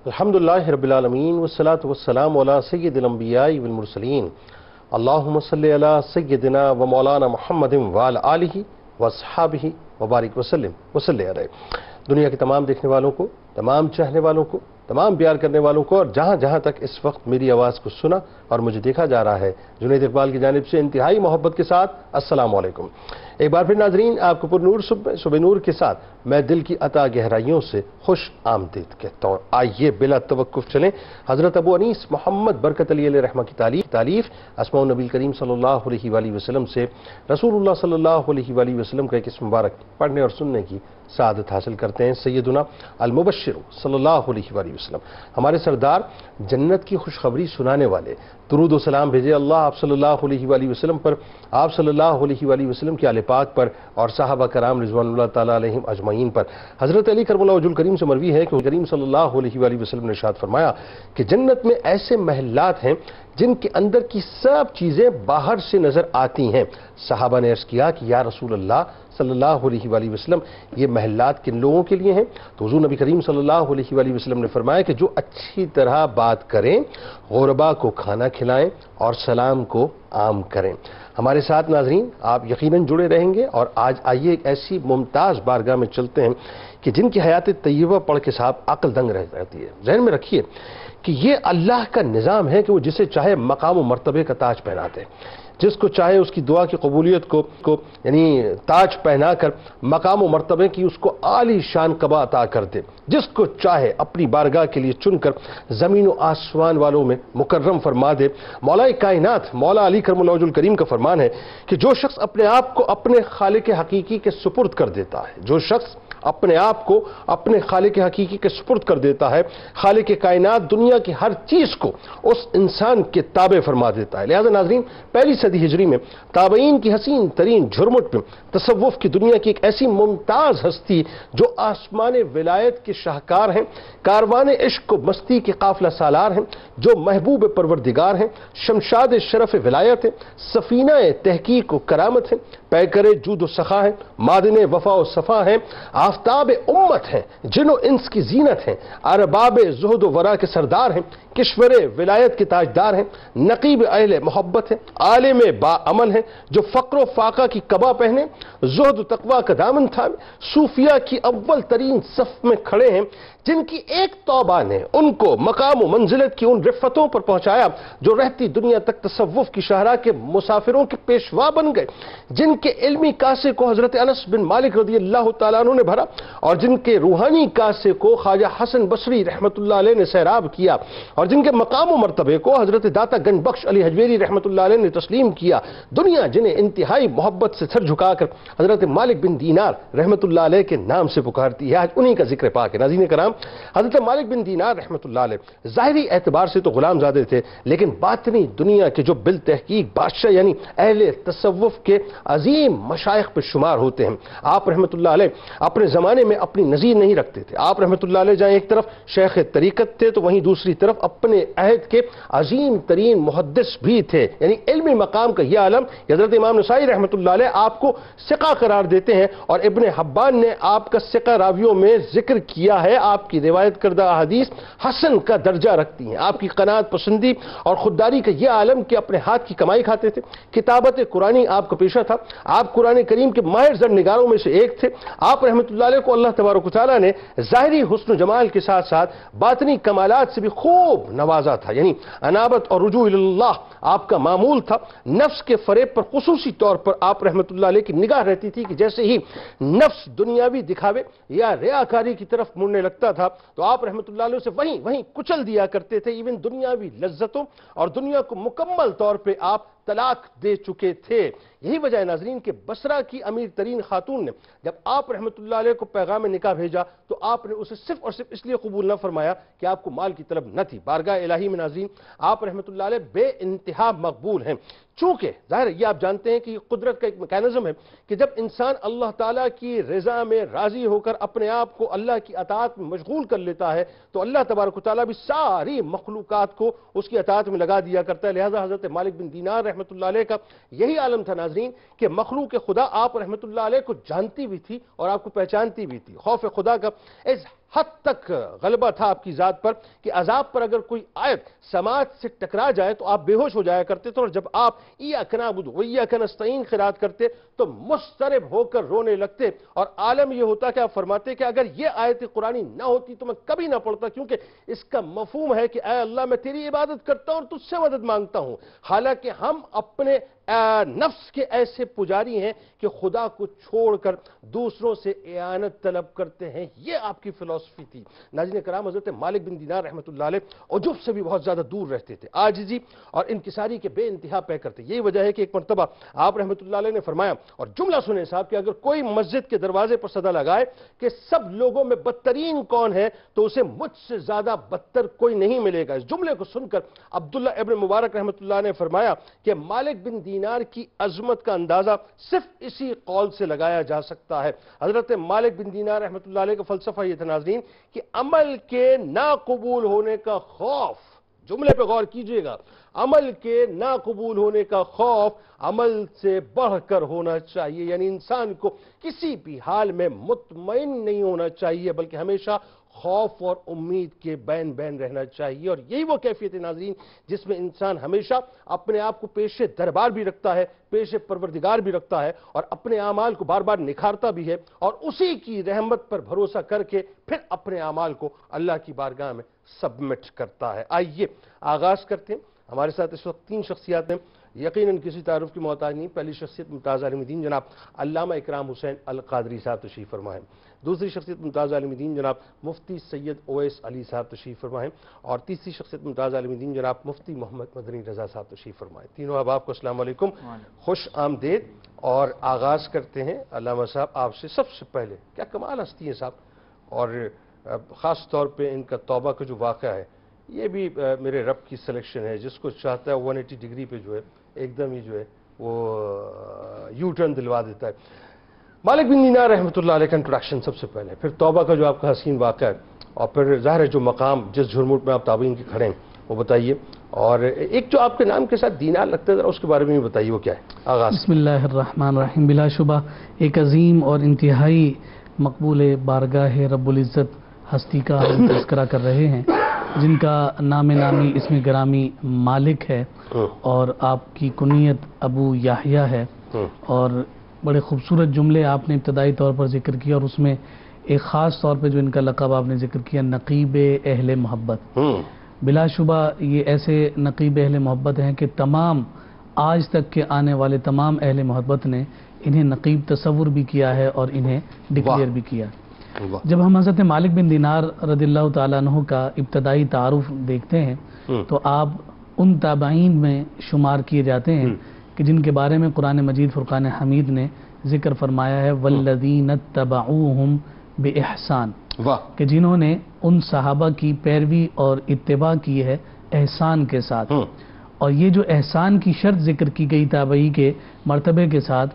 الحمدللہ رب العالمین والصلاة والسلام علی سید الانبیاء والمرسلین اللہم صلی علی سیدنا و مولانا محمد وعلی آلہ واصحابہ وبارک وسلم وصلی علیہ۔ دنیا کے تمام دیکھنے والوں کو، تمام چاہنے والوں کو، تمام پیار کرنے والوں کو، اور جہاں جہاں تک اس وقت میری آواز کو سنا اور مجھے دیکھا جا رہا ہے، جنید اقبال کی جانب سے انتہائی محبت کے ساتھ السلام علیکم۔ ایک بار پھر ناظرین، آپ کو پر نور صبح نور کے ساتھ میں دل کی عطا گہرائیوں سے خوش آمدید کہتا ہوں۔ آئیے بلا توقف چلیں حضرت ابو انیس محمد برکت علی علیہ رحمہ کی تعلیف اسماء النبی کریم صلی اللہ علیہ وآلہ وسلم سے رسول اللہ صلی اللہ علیہ وآلہ وسلم کا ایک اسم مبارک پڑھنے اور سننے کی سعادت حاصل کرتے ہیں۔ سیدنا المبشر صلی اللہ علیہ وآلہ وسلم، ہمارے سردار، جنت کی خوشخبری سنانے والے، درود و سلام بھیجے اللہ آپ صلی اللہ علیہ وآلہ وسلم پر، آپ صلی اللہ علیہ وآلہ وسلم کے آل پاک پر اور صحابہ کرام رضوان اللہ تعالیٰ علیہم اجمعین پر۔ حضرت علی کرم اللہ وجہ الکریم سے مروی ہے کہ کریم صلی اللہ علیہ وآلہ وسلم نے ارشاد فرمایا کہ جنت میں ایسے محلات ہیں جن کے اندر کی سب چیزیں باہر سے نظر آتی ہیں۔ صحابہ نے عرض کیا کہ یا رسول اللہ صلی اللہ علیہ وآلہ وسلم، یہ محلات کن لوگوں کے لیے ہیں؟ تو حضور نبی کریم صلی اللہ علیہ وآلہ وسلم نے فرمایا کہ جو اچھی طرح بات کریں، غربا کو کھانا کھلائیں اور سلام کو عام کریں۔ ہمارے ساتھ ناظرین آپ یقیناً جڑے رہیں گے، اور آج آئیے ایک ایسی ممتاز بارگاہ میں چلتے ہیں کہ جن کی حیات طیبہ پڑھ کے صاحب عقل دنگ رہ جاتی ہے۔ ذہن میں رکھیے کہ یہ اللہ کا نظام ہے کہ وہ جسے چاہے مقام و مرتبے کا تاج پہناتے ہیں، جس کو چاہے اس کی دعا کی قبولیت کو یعنی تاج پہنا کر مقام و مرتبے کی اس کو عالی شان قبا عطا کر دے، جس کو چاہے اپنی بارگاہ کے لیے چن کر زمین و آسمان والوں میں مکرم فرما دے۔ مولا کائنات مولا علی کرم اللہ وجہ الکریم کا فرمان ہے کہ جو شخص اپنے آپ کو اپنے خالق حقیقی کے سپرد کر دیتا ہے، جو شخص اپنے آپ کو اپنے خالق حقیقی کے سپرد کر دیتا ہے، خالق کائنات دنیا کی ہر چیز کو اس انسان کے تابع فرما دیتا ہے۔ لہذا ناظرین، پہلی صدی ہجری میں تابعین کی حسین ترین جھرمٹ میں تصوف کی دنیا کی ایک ایسی ممتاز ہستی جو آسمان ولایت کے شاہکار ہیں، کاروان عشق و مستی کے قافلہ سالار ہیں، جو محبوب پروردگار ہیں، شمشاد شرف ولایت ہیں، سفینہ تحقیق و کرامت ہیں، پیکر جود و سخا ہیں، معدن وفا و صفا ہیں، آفتاب امت ہیں، جن و انس کی زینت ہیں، ارباب زہد و ورا کے سردار ہیں، کشور ولایت کے تاجدار ہیں، نقیب اہل محبت ہیں، عالم با عمل ہیں، جو فقر و فاقہ کی قبا پہنے، زہد و تقوی کا دامن تھامے، صوفیہ کی اول ترین صف میں کھڑے ہیں، جن کی ایک توبہ نے ان کو مقام و منزلت کی ان رفتوں پر پہنچایا جو رہتی دنیا تک تصوف کی شاہراہ کے مسافروں کے پیشوا بن گئے، جن کے علمی کاسے کو حضرت انس بن مالک رضی اللہ تعالیٰ عنہ نے بھرا، اور جن کے روحانی کاسے کو خواجہ حسن بصری رحمت اللہ علیہ نے سیراب کیا، اور جن کے مقام و مرتبے کو حضرت داتا گنج بخش علی حجویری رحمت اللہ علیہ نے تسلیم کیا۔ دنیا جنہیں انتہائی محبت سے سر جھکا کر حضرت مالک بن دینار رحمت اللہ علیہ کے نام سے پکارتی ہے، آج انہی کا ذکر پاک ہے۔ ناظرین کرام، حضرت مالک بن دینار رحمت اللہ علیہ ظاہری اعتبار سے تو غلام زادے تھے، لیکن باطنی دنیا کے جو بالتحقیق بادشاہ یعنی اہل تصوف کے عظیم مشائخ پر شمار ہوتے ہیں۔ آپ رحمت اللہ علیہ اپنے زمانے میں اپنی نظیر نہیں رکھتے تھے۔ آپ رحمت اللہ علیہ جہاں ایک طرف شیخ طریقت تھے تو وہیں دوسری طرف اپنے عہد کے عظیم ترین محدث بھی تھے، یعنی علمی مقام کا یہ عالم۔ حضرت امام نسائی رحمت اللہ علیہ آپ کو ثقہ قرار دیتے ہیں، اور ابن حبان نے آپ کا ثقہ راویوں میں ذکر کیا ہے۔ آپ کی روایت کردہ احادیث حسن کا درجہ رکھتی ہیں۔ آپ کی قناعت پسندی اور خودداری کا یہ عالم کہ اپنے ہاتھ کی کمائی کھاتے تھے۔ کتابت قرآنی آپ کا پیشہ تھا، آپ قرآن کریم کے ماہر زر نگاروں میں سے ایک تھے۔ آپ رحمت اللہ علیہ کو اللہ تبارک و تعالیٰ نے ظاہری حسن و جمال کے ساتھ ساتھ باطنی کمالات سے بھی خوب نوازا تھا، یعنی انابت اور رجوع اللہ آپ کا معمول تھا۔ نفس کے فریب پر خصوصی طور پر آپ رحمت اللہ علیہ کی نگاہ رہتی تھی کہ جیسے ہی نفس دنیاوی دکھاوے یا ریاکاری کی طرف مڑنے لگتا تھا تو آپ رحمت اللہ علیہ سے وہیں کچل دیا کرتے تھے۔ ایون دنیاوی لذتوں اور دنیا کو مکمل طور پہ آپ طلاق دے چکے تھے۔ یہی وجہ ہے ناظرین کہ بصرہ کی امیر ترین خاتون نے جب آپ رحمت اللہ علیہ کو پیغام نکاح بھیجا تو آپ نے اسے صرف اور صرف اس لیے قبول نہ فرمایا کہ آپ کو مال کی طلب نہ تھی۔ بارگاہ الہی میں ناظرین آپ رحمت اللہ علیہ بے انتہا مقبول ہیں، چونکہ ظاہر یہ آپ جانتے ہیں کہ یہ قدرت کا ایک میکانزم ہے کہ جب انسان اللہ تعالیٰ کی رضا میں راضی ہو کر اپنے آپ کو اللہ کی اطاعت میں مشغول کر لیتا ہے تو اللہ تبارک و تعالیٰ بھی ساری مخلوقات کو اس کی اطاعت میں لگا دیا کرتا ہے۔ لہذا حضرت مالک بن دینار رحمت اللہ علیہ کا یہی عالم تھا ناظرین کہ مخلوق خدا آپ رحمت اللہ علیہ کو جانتی بھی تھی اور آپ کو پہچانتی بھی تھی۔ خوف خدا کا اس حد تک غلبہ تھا آپ کی ذات پر کہ عذاب پر اگر کوئی آیت سماعت سے ٹکرا جائے تو آپ بے ہوش ہو جایا کرتے تھے، اور جب آپ ایاک نعبد و ایاک نستعین قرات کرتے تو مضطرب ہو کر رونے لگتے، اور عالم یہ ہوتا کہ آپ فرماتے کہ اگر یہ آیت قرآنی نہ ہوتی تو میں کبھی نہ پڑھتا، کیونکہ اس کا مفہوم ہے کہ اے اللہ میں تیری عبادت کرتا ہوں اور تجھ سے مدد مانگتا ہوں۔ حالانکہ ہم اپنے نفس کے ایسے پجاری ہیں کہ خدا کو چھوڑ کر دوسروں سے اعانت طلب کرتے ہیں، یہ آپ کی فلسفی تھی۔ ناظرین کرام، حضرت مالک بن دینار رحمۃ اللہ علیہ عجب سے بھی بہت زیادہ دور رہتے تھے، عاجزی اور انکساری کے بے انتہا پے کرتے۔ یہی وجہ ہے کہ ایک مرتبہ آپ رحمۃ اللہ علیہ نے فرمایا، اور جملہ سنیں صاحب، کہ اگر کوئی مسجد کے دروازے پر صدا لگائے کہ سب لوگوں میں بدترین کون ہے تو اسے مجھ سے زیادہ بدتر کوئی نہیں ملے گا۔ اس جملے کو سن کر عبداللہ ابن مبارک رحمۃ اللہ نے فرمایا کہ مالک بن دینار کی عظمت کا اندازہ صرف اسی قول سے لگایا جا سکتا ہے۔ حضرت مالک بن دینار رحمۃ اللہ علیہ کا فلسفہ یہ تھا ناظرین کہ عمل کے ناقبول ہونے کا خوف، جملے پہ غور کیجئے گا، عمل کے ناقبول ہونے کا خوف عمل سے بڑھ کر ہونا چاہیے، یعنی انسان کو کسی بھی حال میں مطمئن نہیں ہونا چاہیے بلکہ ہمیشہ خوف اور امید کے بین بین رہنا چاہیے۔ اور یہی وہ کیفیت ہے ناظرین جس میں انسان ہمیشہ اپنے آپ کو پیش دربار بھی رکھتا ہے، پیش پروردگار بھی رکھتا ہے، اور اپنے اعمال کو بار بار نکھارتا بھی ہے، اور اسی کی رحمت پر بھروسہ کر کے پھر اپنے اعمال کو اللہ کی بارگاہ میں سبمٹ کرتا ہے۔ آئیے آغاز کرتے ہیں۔ ہمارے ساتھ اس وقت 3 شخصیات ہیں، یقیناً کسی تعارف کی محتاج نہیں۔ پہلی شخصیت ممتاز عالم دین جناب علامہ اکرام حسین القادری صاحب تشریف فرما ہیں۔ دوسری شخصیت ممتاز عالم دین جناب مفتی سید اویس علی صاحب تشریف فرما ہیں، اور تیسری شخصیت ممتاز عالم دین جناب مفتی محمد مدنی رضا صاحب تشریف فرمائیں۔ تینوں احباب کو السلام علیکم، خوش آمدید۔ اور آغاز کرتے ہیں علامہ صاحب آپ سے۔ سب سے پہلے کیا کمال ہستی ہیں صاحب، اور خاص طور پہ ان کا توبہ کا جو واقعہ ہے یہ بھی میرے رب کی سلیکشن ہے، جس کو چاہتا ہے 180 ڈگری پہ جو ہے ایک دم ہی جو ہے وہ یو ٹرن دلوا دیتا ہے۔ مالک بن دینار رحمۃ اللہ علیہ کا انٹروڈکشن سب سے پہلے، پھر توبہ کا جو آپ کا حسین واقعہ ہے، اور پھر ظاہر ہے جو مقام جس جھرمٹ میں آپ تابعین کے کھڑے ہیں وہ بتائیے، اور ایک جو آپ کے نام کے ساتھ دینار لگتا ہے ذرا اس کے بارے میں بھی بتائیے وہ کیا ہے۔ آغاز۔ بسم اللہ الرحمن الرحیم۔ بلا شبہ ایک عظیم اور انتہائی مقبول بارگاہ رب العزت ہستی کا ہم تذکرہ کر رہے ہیں، جن کا نام نامی اسم گرامی مالک ہے، اور آپ کی کنیت ابو یحییٰ ہے، اور بڑے خوبصورت جملے آپ نے ابتدائی طور پر ذکر کیا، اور اس میں ایک خاص طور پہ جو ان کا لقب آپ نے ذکر کیا، نقیب اہل محبت۔ بلا شبہ یہ ایسے نقیب اہل محبت ہیں کہ تمام آج تک کے آنے والے تمام اہل محبت نے انہیں نقیب تصور بھی کیا ہے اور انہیں ڈکلیئر بھی کیا۔ جب ہم حضرت مالک بن دینار رضی اللہ تعالیٰ عنہ کا ابتدائی تعارف دیکھتے ہیں تو آپ ان تابعین میں شمار کیے جاتے ہیں کہ جن کے بارے میں قرآن مجید فرقان حمید نے ذکر فرمایا ہے والذین اتبعوہم بإحسان، کہ جنہوں نے ان صحابہ کی پیروی اور اتباع کی ہے احسان کے ساتھ۔ اور یہ جو احسان کی شرط ذکر کی گئی تابعی کے مرتبے کے ساتھ،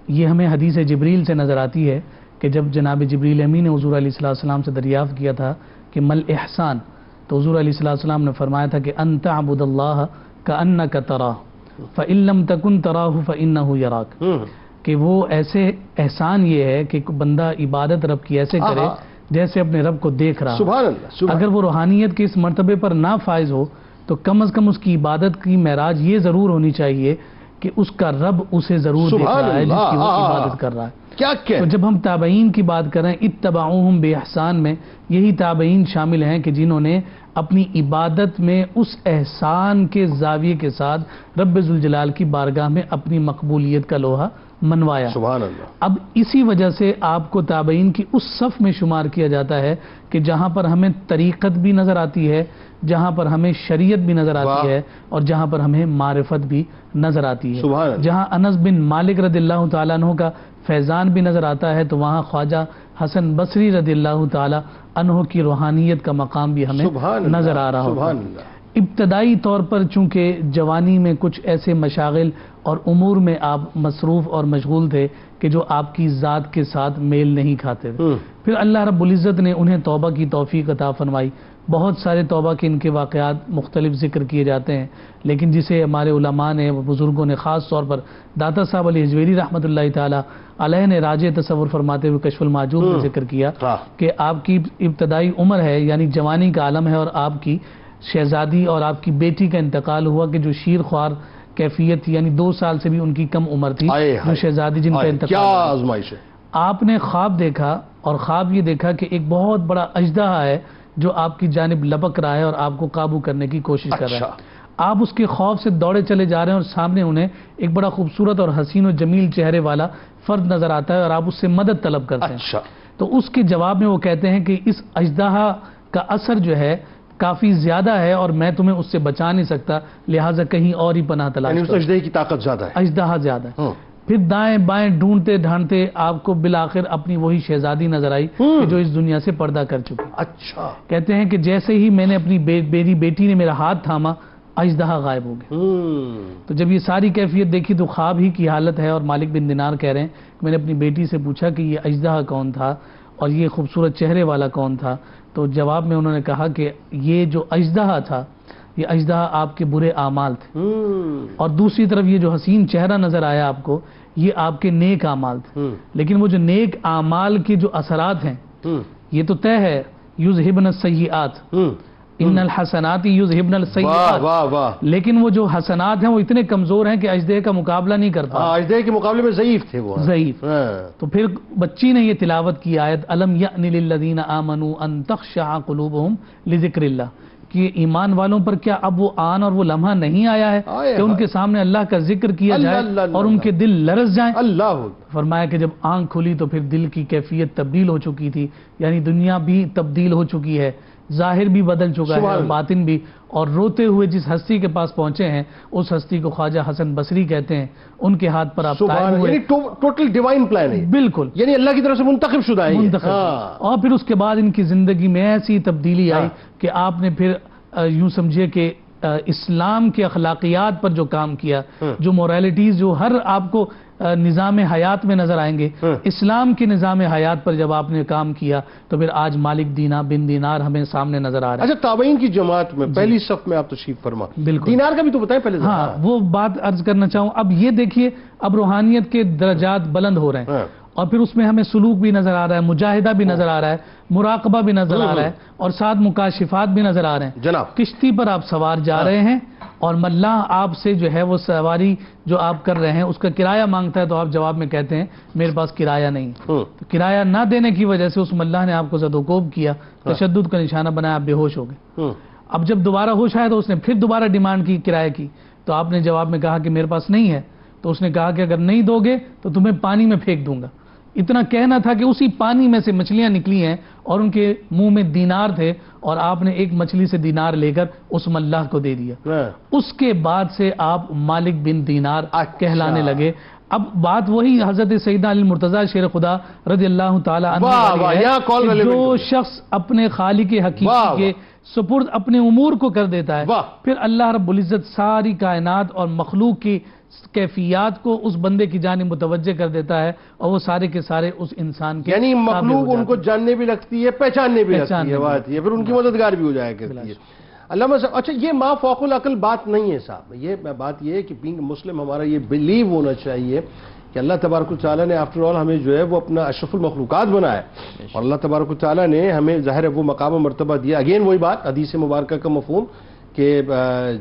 یہ ہمیں حدیث جبریل سے نظر آتی ہے کہ جب جناب جبریل امین نے حضور علیہ السلام سے دریافت کیا تھا کہ مل احسان، تو حضور علیہ السلام نے فرمایا تھا کہ ان تعبد اللہ کأنک تراہ فإن لم تکن تراہ فإنہ یراک، کہ وہ ایسے احسان یہ ہے کہ بندہ عبادت رب کی ایسے کرے جیسے اپنے رب کو دیکھ رہا۔ سبحان اللہ۔ اگر وہ روحانیت کے اس مرتبے پر نہ فائز ہو تو کم از کم اس کی عبادت کی معراج یہ ضرور ہونی چاہیے کہ اس کا رب اسے ضرور دیکھ رہا ہے جس کی وہ عبادت کر رہا ہے۔ تو جب ہم تابعین کی بات کریں اتبعوہم بإحسان میں، یہی تابعین شامل ہیں کہ جنہوں نے اپنی عبادت میں اس احسان کے زاویے کے ساتھ رب ذوالجلال کی بارگاہ میں اپنی مقبولیت کا لوہا منوایا۔ سبحان اللہ۔ اب اسی وجہ سے آپ کو تابعین کی اس صف میں شمار کیا جاتا ہے کہ جہاں پر ہمیں طریقت بھی نظر آتی ہے، جہاں پر ہمیں شریعت بھی نظر آتی ہے، اور جہاں پر ہمیں معرفت بھی نظر آتی ہے۔ جہاں انس بن مالک رضی اللہ تعالیٰ عنہ کا فیضان بھی نظر آتا ہے تو وہاں خواجہ حسن بصری رضی اللہ تعالیٰ عنہ کی روحانیت کا مقام بھی ہمیں نظر آ رہا ہوگا۔ ابتدائی طور پر چونکہ جوانی میں کچھ ایسے مشاغل اور امور میں آپ مصروف اور مشغول تھے کہ جو آپ کی ذات کے ساتھ میل نہیں کھاتے تھے، پھر اللہ رب العزت نے انہیں توبہ کی توفیق عطا فرمائی، بہت سارے توبہ کے ان کے واقعات مختلف ذکر کیے جاتے ہیں، لیکن جسے ہمارے علماء نے، بزرگوں نے، خاص طور پر داتا صاحب علی حجویری رحمۃ اللہ تعالی علیہ نے راجع تصور فرماتے ہوئے کشف المحجوب میں ذکر کیا کہ آپ کی ابتدائی عمر ہے، یعنی جوانی کا عالم ہے، اور آپ کی شہزادی اور آپ کی بیٹی کا انتقال ہوا کہ جو شیر خوار کیفیت تھی، یعنی 2 سال سے بھی ان کی کم عمر تھی، جو شہزادی جن کا انتقال کیا ہوا۔ آزمائش ہے۔ آپ نے خواب دیکھا، اور خواب یہ دیکھا کہ ایک بہت بڑا اژدہا ہے جو آپ کی جانب لپک رہا ہے اور آپ کو قابو کرنے کی کوشش کر رہا ہے۔ آپ اس کے خوف سے دوڑے چلے جا رہے ہیں، اور سامنے انہیں ایک بڑا خوبصورت اور حسین و جمیل چہرے والا فرد نظر آتا ہے، اور آپ اس سے مدد طلب کرتے ہیں۔ تو اس کے جواب میں وہ کہتے ہیں کہ اس اژدہا کا اثر جو ہے کافی زیادہ ہے، اور میں تمہیں اس سے بچا نہیں سکتا، لہٰذا کہیں اور ہی پناہ تلاش یعنی کرو۔ اس اژدہے کی طاقت زیادہ ہے، اژدہا زیادہ ہے۔ پھر دائیں بائیں ڈھونڈتے ڈھانڈتے آپ کو بالآخر اپنی وہی شہزادی نظر آئی کہ جو اس دنیا سے پردہ کر چکی۔ اچھا، کہتے ہیں کہ جیسے ہی میں نے اپنی میری بیٹی نے میرا ہاتھ تھاما، اژدہا غائب ہو گیا۔ تو جب یہ ساری کیفیت دیکھی تو خواب ہی کی حالت ہے، اور مالک بن دینار کہہ رہے ہیں کہ میں نے اپنی بیٹی سے پوچھا کہ یہ اژدہا کون تھا اور یہ خوبصورت چہرے والا کون تھا، تو جواب میں انہوں نے کہا کہ یہ جو اژدہا تھا، یہ اژدہا آپ کے برے اعمال تھے، اور دوسری طرف یہ جو حسین چہرہ نظر آیا آپ کو، یہ آپ کے نیک اعمال تھے۔ لیکن وہ جو نیک اعمال کے جو اثرات ہیں، یہ تو طے ہے، یذہبن السیئات، ان الحسنات یذہبن السیئات، لیکن وہ جو حسنات ہیں وہ اتنے کمزور ہیں کہ اژدہے کا مقابلہ نہیں کر پا، اژدہے کے مقابلے میں ضعیف تھے وہ، ضعیف۔ تو پھر بچی نے یہ تلاوت کی آیت الم یأن للذین آمنوا ان تخشع قلوبہم لذکر اللہ، کہ ایمان والوں پر کیا اب وہ آن اور وہ لمحہ نہیں آیا ہے کہ ان کے سامنے اللہ کا ذکر کیا جائے اور ان کے دل لرز جائیں۔ فرمایا کہ جب آنکھ کھلی تو پھر دل کی کیفیت تبدیل ہو چکی تھی، یعنی دنیا بھی تبدیل ہو چکی ہے، ظاہر بھی بدل چکا ہے اور باطن بھی، اور روتے ہوئے جس ہستی کے پاس پہنچے ہیں اس ہستی کو خواجہ حسن بصری کہتے ہیں، ان کے ہاتھ پر آپ قائم ہوئے۔ ٹوٹل ڈیوائن پلان ہے، بالکل، یعنی اللہ کی طرف سے منتخب شدہ ہے، اور پھر اس کے بعد ان کی زندگی میں ایسی تبدیلی آئی کہ آپ نے پھر یوں سمجھے کہ اسلام کے اخلاقیات پر جو کام کیا، جو موریلٹیز جو ہر آپ کو نظام حیات میں نظر آئیں گے، اسلام کے نظام حیات پر جب آپ نے کام کیا تو پھر آج مالک بن دینار ہمیں سامنے نظر آ رہا ہے۔ اچھا، تابعین کی جماعت میں پہلی صف میں آپ تشریف فرما، بالکل، دینار کا بھی تو بتائیں پہلے۔ ہاں، وہ بات عرض کرنا چاہوں، اب یہ دیکھیے اب روحانیت کے درجات بلند ہو رہے ہیں، اور پھر اس میں ہمیں سلوک بھی نظر آ رہا ہے، مجاہدہ بھی نظر آ رہا ہے، مراقبہ بھی نظر آ رہا ہے، اور ساتھ مکاشفات بھی نظر آ رہے ہیں۔ جناب، کشتی پر آپ سوار جا رہے ہیں، اور ملاح آپ سے جو ہے وہ سواری جو آپ کر رہے ہیں اس کا کرایہ مانگتا ہے، تو آپ جواب میں کہتے ہیں میرے پاس کرایہ نہیں، تو کرایہ نہ دینے کی وجہ سے اس ملاح نے آپ کو زد و کوب کیا، تشدد کا نشانہ بنایا، آپ بے ہوش ہو گئے۔ اب جب دوبارہ ہوش آیا تو اس نے پھر دوبارہ ڈیمانڈ کی کرایہ کی، تو آپ نے جواب میں کہا کہ میرے پاس نہیں ہے، تو اس نے کہا کہ اگر نہیں دو گے تو تمہیں پانی میں پھینک دوں گا۔ اتنا کہنا تھا کہ اسی پانی میں سے مچھلیاں نکلی ہیں اور ان کے منہ میں دینار تھے، اور آپ نے ایک مچھلی سے دینار لے کر اس ملاح کو دے دیا۔ اس کے بعد سے آپ مالک بن دینار کہلانے لگے۔ اب بات وہی حضرت سیدنا علی مرتضیٰ شیر خدا رضی اللہ تعالی عنہ ہے، جو شخص اپنے خالق حقیقی کے سپرد اپنے امور کو کر دیتا ہے، پھر اللہ رب العزت ساری کائنات اور مخلوق کی کیفیات کو اس بندے کی جانب متوجہ کر دیتا ہے، اور وہ سارے کے سارے اس انسان کے، یعنی مخلوق ان کو جاننے بھی لگتی ہے، پہچاننے بھی لگتی ہے، بات یہ پھر ان کی مددگار بھی ہو جائے کرتی ہے۔ علامہ صاحب، اچھا یہ ما فوق العقل بات نہیں ہے صاحب، یہ بات یہ ہے کہ بینگ مسلم ہمارا یہ بلیو ہونا چاہیے کہ اللہ تبارک و تعالیٰ نے آفٹر آل ہمیں جو ہے وہ اپنا اشرف المخلوقات بنایا ہے، اور اللہ تبارک و تعالیٰ نے ہمیں ظاہر ہے وہ مقام و مرتبہ دیا۔ اگین وہی بات، حدیث مبارکہ کا مفہوم کہ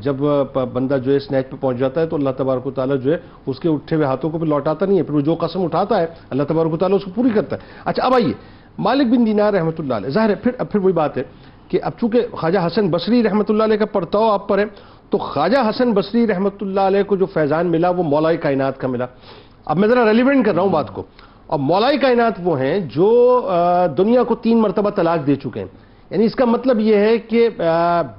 جب بندہ جو ہے سنیچ پہ پہنچ جاتا ہے تو اللہ تبارک و تعالیٰ جو ہے اس کے اٹھے ہوئے ہاتھوں کو پھر لوٹاتا نہیں ہے، پھر وہ جو قسم اٹھاتا ہے اللہ تبارک و تعالیٰ اس کو پوری کرتا ہے۔ اچھا، اب آئیے مالک بن دینار رحمۃ اللہ علیہ، ظاہر ہے پھر وہی بات ہے کہ اب چونکہ خواجہ حسن بصری رحمۃ اللہ علیہ کا پرتاؤ آپ پر ہے، تو خواجہ حسن بصری رحمۃ اللہ علیہ کو جو فیضان ملا وہ مولا کائنات کا ملا۔ اب میں ذرا ریلیونٹ کر رہا ہوں بات کو، اور مولا کائنات وہ ہیں جو دنیا کو 3 مرتبہ طلاق دے چکے ہیں، یعنی اس کا مطلب یہ ہے کہ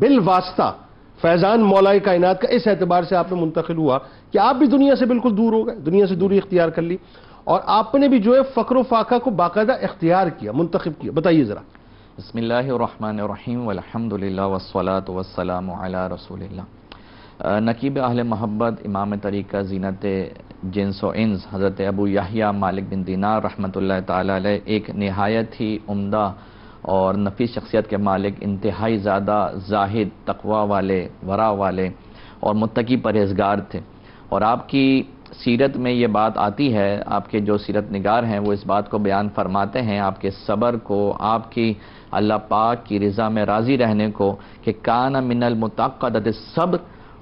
بالواسطہ فیضان مولا کائنات کا اس اعتبار سے آپ نے منتقل ہوا کہ آپ بھی دنیا سے بالکل دور ہو گئے، دنیا سے دوری اختیار کر لی، اور آپ نے بھی جو ہے فقر و فاقہ کو باقاعدہ اختیار کیا، منتخب کیا۔ بتائیے ذرا۔ بسم اللہ الرحمن الرحیم والحمدللہ والصلاة والسلام علی رسول اللہ۔ نقیب اہل محبت، امام طریقہ، زینت جنس و انس، حضرت ابو یحییٰ مالک بن دینار رحمۃ اللہ تعالی علیہ ایک نہایت ہی عمدہ اور نفیس شخصیت کے مالک، انتہائی زیادہ زاہد، تقوی والے، ورع والے اور متقی پرہیزگار تھے۔ اور آپ کی سیرت میں یہ بات آتی ہے، آپ کے جو سیرت نگار ہیں وہ اس بات کو بیان فرماتے ہیں، آپ کے صبر کو، آپ کی اللہ پاک کی رضا میں راضی رہنے کو، کہ کان من المتعقدۃ الصبر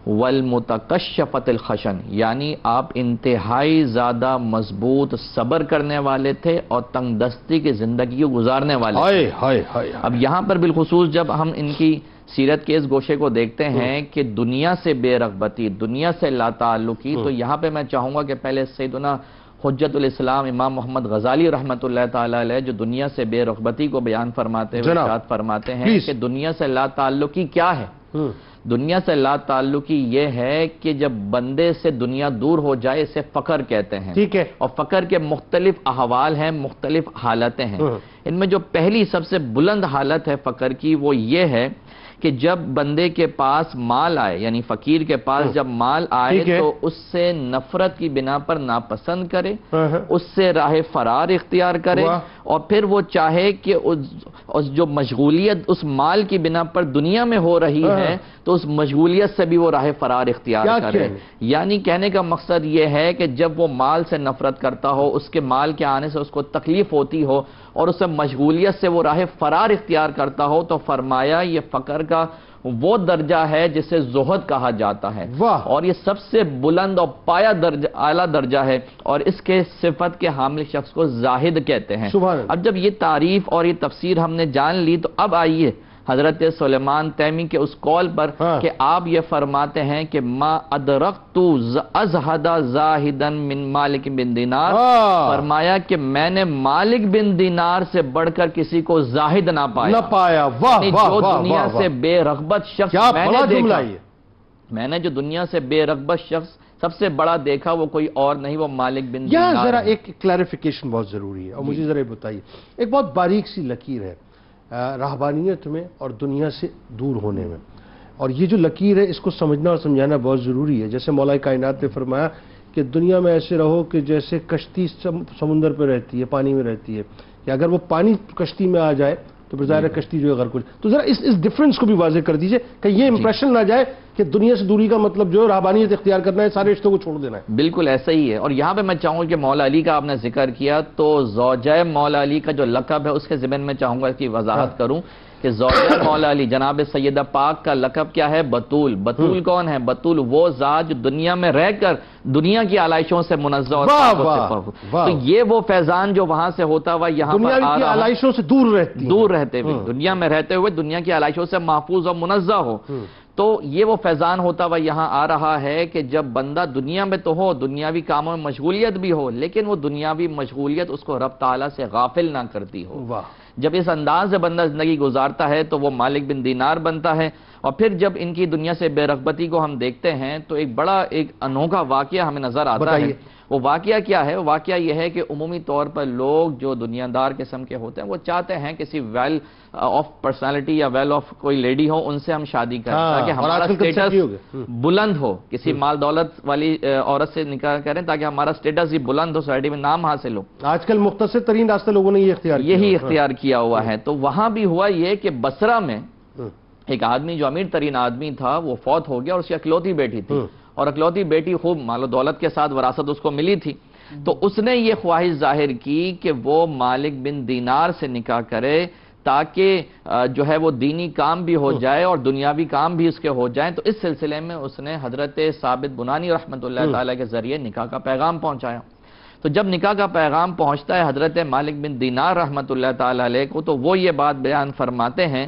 والمتکشفۃ الخشن، یعنی آپ انتہائی زیادہ مضبوط صبر کرنے والے تھے اور تنگ دستی کی زندگی کو گزارنے والے تھے۔ اب یہاں پر بالخصوص جب ہم ان کی سیرت کے اس گوشے کو دیکھتے ہیں کہ دنیا سے بے رغبتی، دنیا سے لا تعلقی، تو یہاں پہ میں چاہوں گا کہ پہلے سیدنا حجت الاسلام امام محمد غزالی رحمۃ اللہ تعالی علیہ جو دنیا سے بے رغبتی کو بیان فرماتے ہیں، ارشاد فرماتے ہیں کہ دنیا سے لا تعلقی کیا ہے؟ دنیا سے لا تعلقی یہ ہے کہ جب بندے سے دنیا دور ہو جائے، اسے فقر کہتے ہیں۔ ٹھیک ہے۔ اور فقر کے مختلف احوال ہیں، مختلف حالتیں ہیں۔ ان میں جو پہلی سب سے بلند حالت ہے فقر کی، وہ یہ ہے کہ جب بندے کے پاس مال آئے، یعنی فقیر کے پاس جب مال آئے تو اس سے نفرت کی بنا پر ناپسند کرے، اس سے راہ فرار اختیار کرے، اور پھر وہ چاہے کہ اس جو مشغولیت اس مال کی بنا پر دنیا میں ہو رہی ہے تو اس مشغولیت سے بھی وہ راہ فرار اختیار کرے۔ یعنی کہنے کا مقصد یہ ہے کہ جب وہ مال سے نفرت کرتا ہو، اس کے مال کے آنے سے اس کو تکلیف ہوتی ہو اور اسے مشغولیت سے وہ راہ فرار اختیار کرتا ہو، تو فرمایا یہ فقر کا وہ درجہ ہے جسے زہد کہا جاتا ہے، اور یہ سب سے بلند اور پایا درجہ، اعلیٰ درجہ ہے، اور اس کے صفت کے حامل شخص کو زاہد کہتے ہیں۔ اب جب یہ تعریف اور یہ تفسیر ہم نے جان لی، تو اب آئیے حضرت سلیمان تیمی کے اس قول پر کہ آپ یہ فرماتے ہیں کہ ما ادرکت ازہد زاہدا من مالک بن دینار، فرمایا کہ میں نے مالک بن دینار سے بڑھ کر کسی کو زاہد نہ پایا۔ جو دنیا سے بے رغبت شخص میں نے دیکھا، میں نے جو دنیا سے بے رغبت شخص سب سے بڑا دیکھا، وہ کوئی اور نہیں، وہ مالک بن دینار۔ یہاں ذرا ایک کلیریفیکیشن بہت ضروری ہے، اور مجھے ذرا بتائیے، ایک بہت باریک سی لکیر ہے رہبانیت میں اور دنیا سے دور ہونے میں، اور یہ جو لکیر ہے اس کو سمجھنا اور سمجھانا بہت ضروری ہے۔ جیسے مولا کائنات نے فرمایا کہ دنیا میں ایسے رہو کہ جیسے کشتی سمندر پہ رہتی ہے، پانی میں رہتی ہے، کہ اگر وہ پانی کشتی میں آ جائے تو پھر ظاہر ہے کشتی جو ہے غرق ہو جائے۔ تو ذرا اس ڈفرنس کو بھی واضح کر دیجئے کہ یہ امپریشن نہ جائے کہ دنیا سے دوری کا مطلب جو ہے رہبانیت اختیار کرنا ہے، سارے رشتوں کو چھوڑ دینا ہے۔ بالکل ایسا ہی ہے، اور یہاں پہ میں چاہوں گا کہ مولا علی کا آپ نے ذکر کیا، تو زوجہ مولا علی کا جو لقب ہے اس کے ضمن میں چاہوں گا اس کی وضاحت کروں کہ زوجہ مولا علی جناب سیدہ پاک کا لقب کیا ہے؟ بطول۔ بطول کون ہے؟ بطول وہ ذات جو دنیا میں رہ کر دنیا کی علائشوں سے منزہ اور پاک و صفا ہو۔ تو یہ وہ فیضان جو وہاں سے ہوتا ہوا یہاں پر آ رہا ہے، دنیا کی علائشوں سے دور رہتے ہوئے، دنیا میں رہتے ہوئے دنیا کی علائشوں سے محفوظ اور منزہ ہو، تو یہ وہ فیضان ہوتا ہوا یہاں آ رہا ہے کہ جب بندہ دنیا میں تو ہو، دنیاوی کاموں میں مشغولیت بھی ہو، لیکن وہ دنیاوی مشغولیت اس کو رب تعالیٰ سے غافل نہ کرتی ہو۔ جب اس انداز سے بندہ زندگی گزارتا ہے تو وہ مالک بن دینار بنتا ہے۔ اور پھر جب ان کی دنیا سے بے رغبتی کو ہم دیکھتے ہیں تو ایک بڑا انوکھا واقعہ ہمیں نظر آتا ہے۔ وہ واقعہ کیا ہے؟ واقعہ یہ ہے کہ عمومی طور پر لوگ جو دنیا دار قسم کے ہوتے ہیں وہ چاہتے ہیں کسی ویل آف پرسنالٹی یا ویل آف کوئی لیڈی ہو، ان سے ہم شادی کریں تاکہ ہمارا سٹیٹس بلند ہو، کسی مال دولت والی عورت سے نکاح کریں تاکہ ہمارا سٹیٹس ہی بلند ہو، سوسائٹی میں نام حاصل ہو۔ آج کل مختصر ترین راستہ لوگوں نے یہی اختیار کیا ہوا ہے۔ تو وہاں بھی ہوا یہ کہ بصرہ میں ایک آدمی جو امیر ترین آدمی تھا وہ فوت ہو گیا، اور اس کی اکلوتی بیٹی تھی، اور اکلوتی بیٹی خوب مال و دولت کے ساتھ وراثت اس کو ملی تھی۔ تو اس نے یہ خواہش ظاہر کی کہ وہ مالک بن دینار سے نکاح کرے تاکہ جو ہے وہ دینی کام بھی ہو جائے اور دنیاوی کام بھی اس کے ہو جائیں۔ تو اس سلسلے میں اس نے حضرت ثابت بنانی رحمۃ اللہ تعالیٰ کے ذریعے نکاح کا پیغام پہنچایا۔ تو جب نکاح کا پیغام پہنچتا ہے حضرت مالک بن دینار رحمۃ اللہ تعالیٰ علیہ کو، تو وہ یہ بات بیان فرماتے ہیں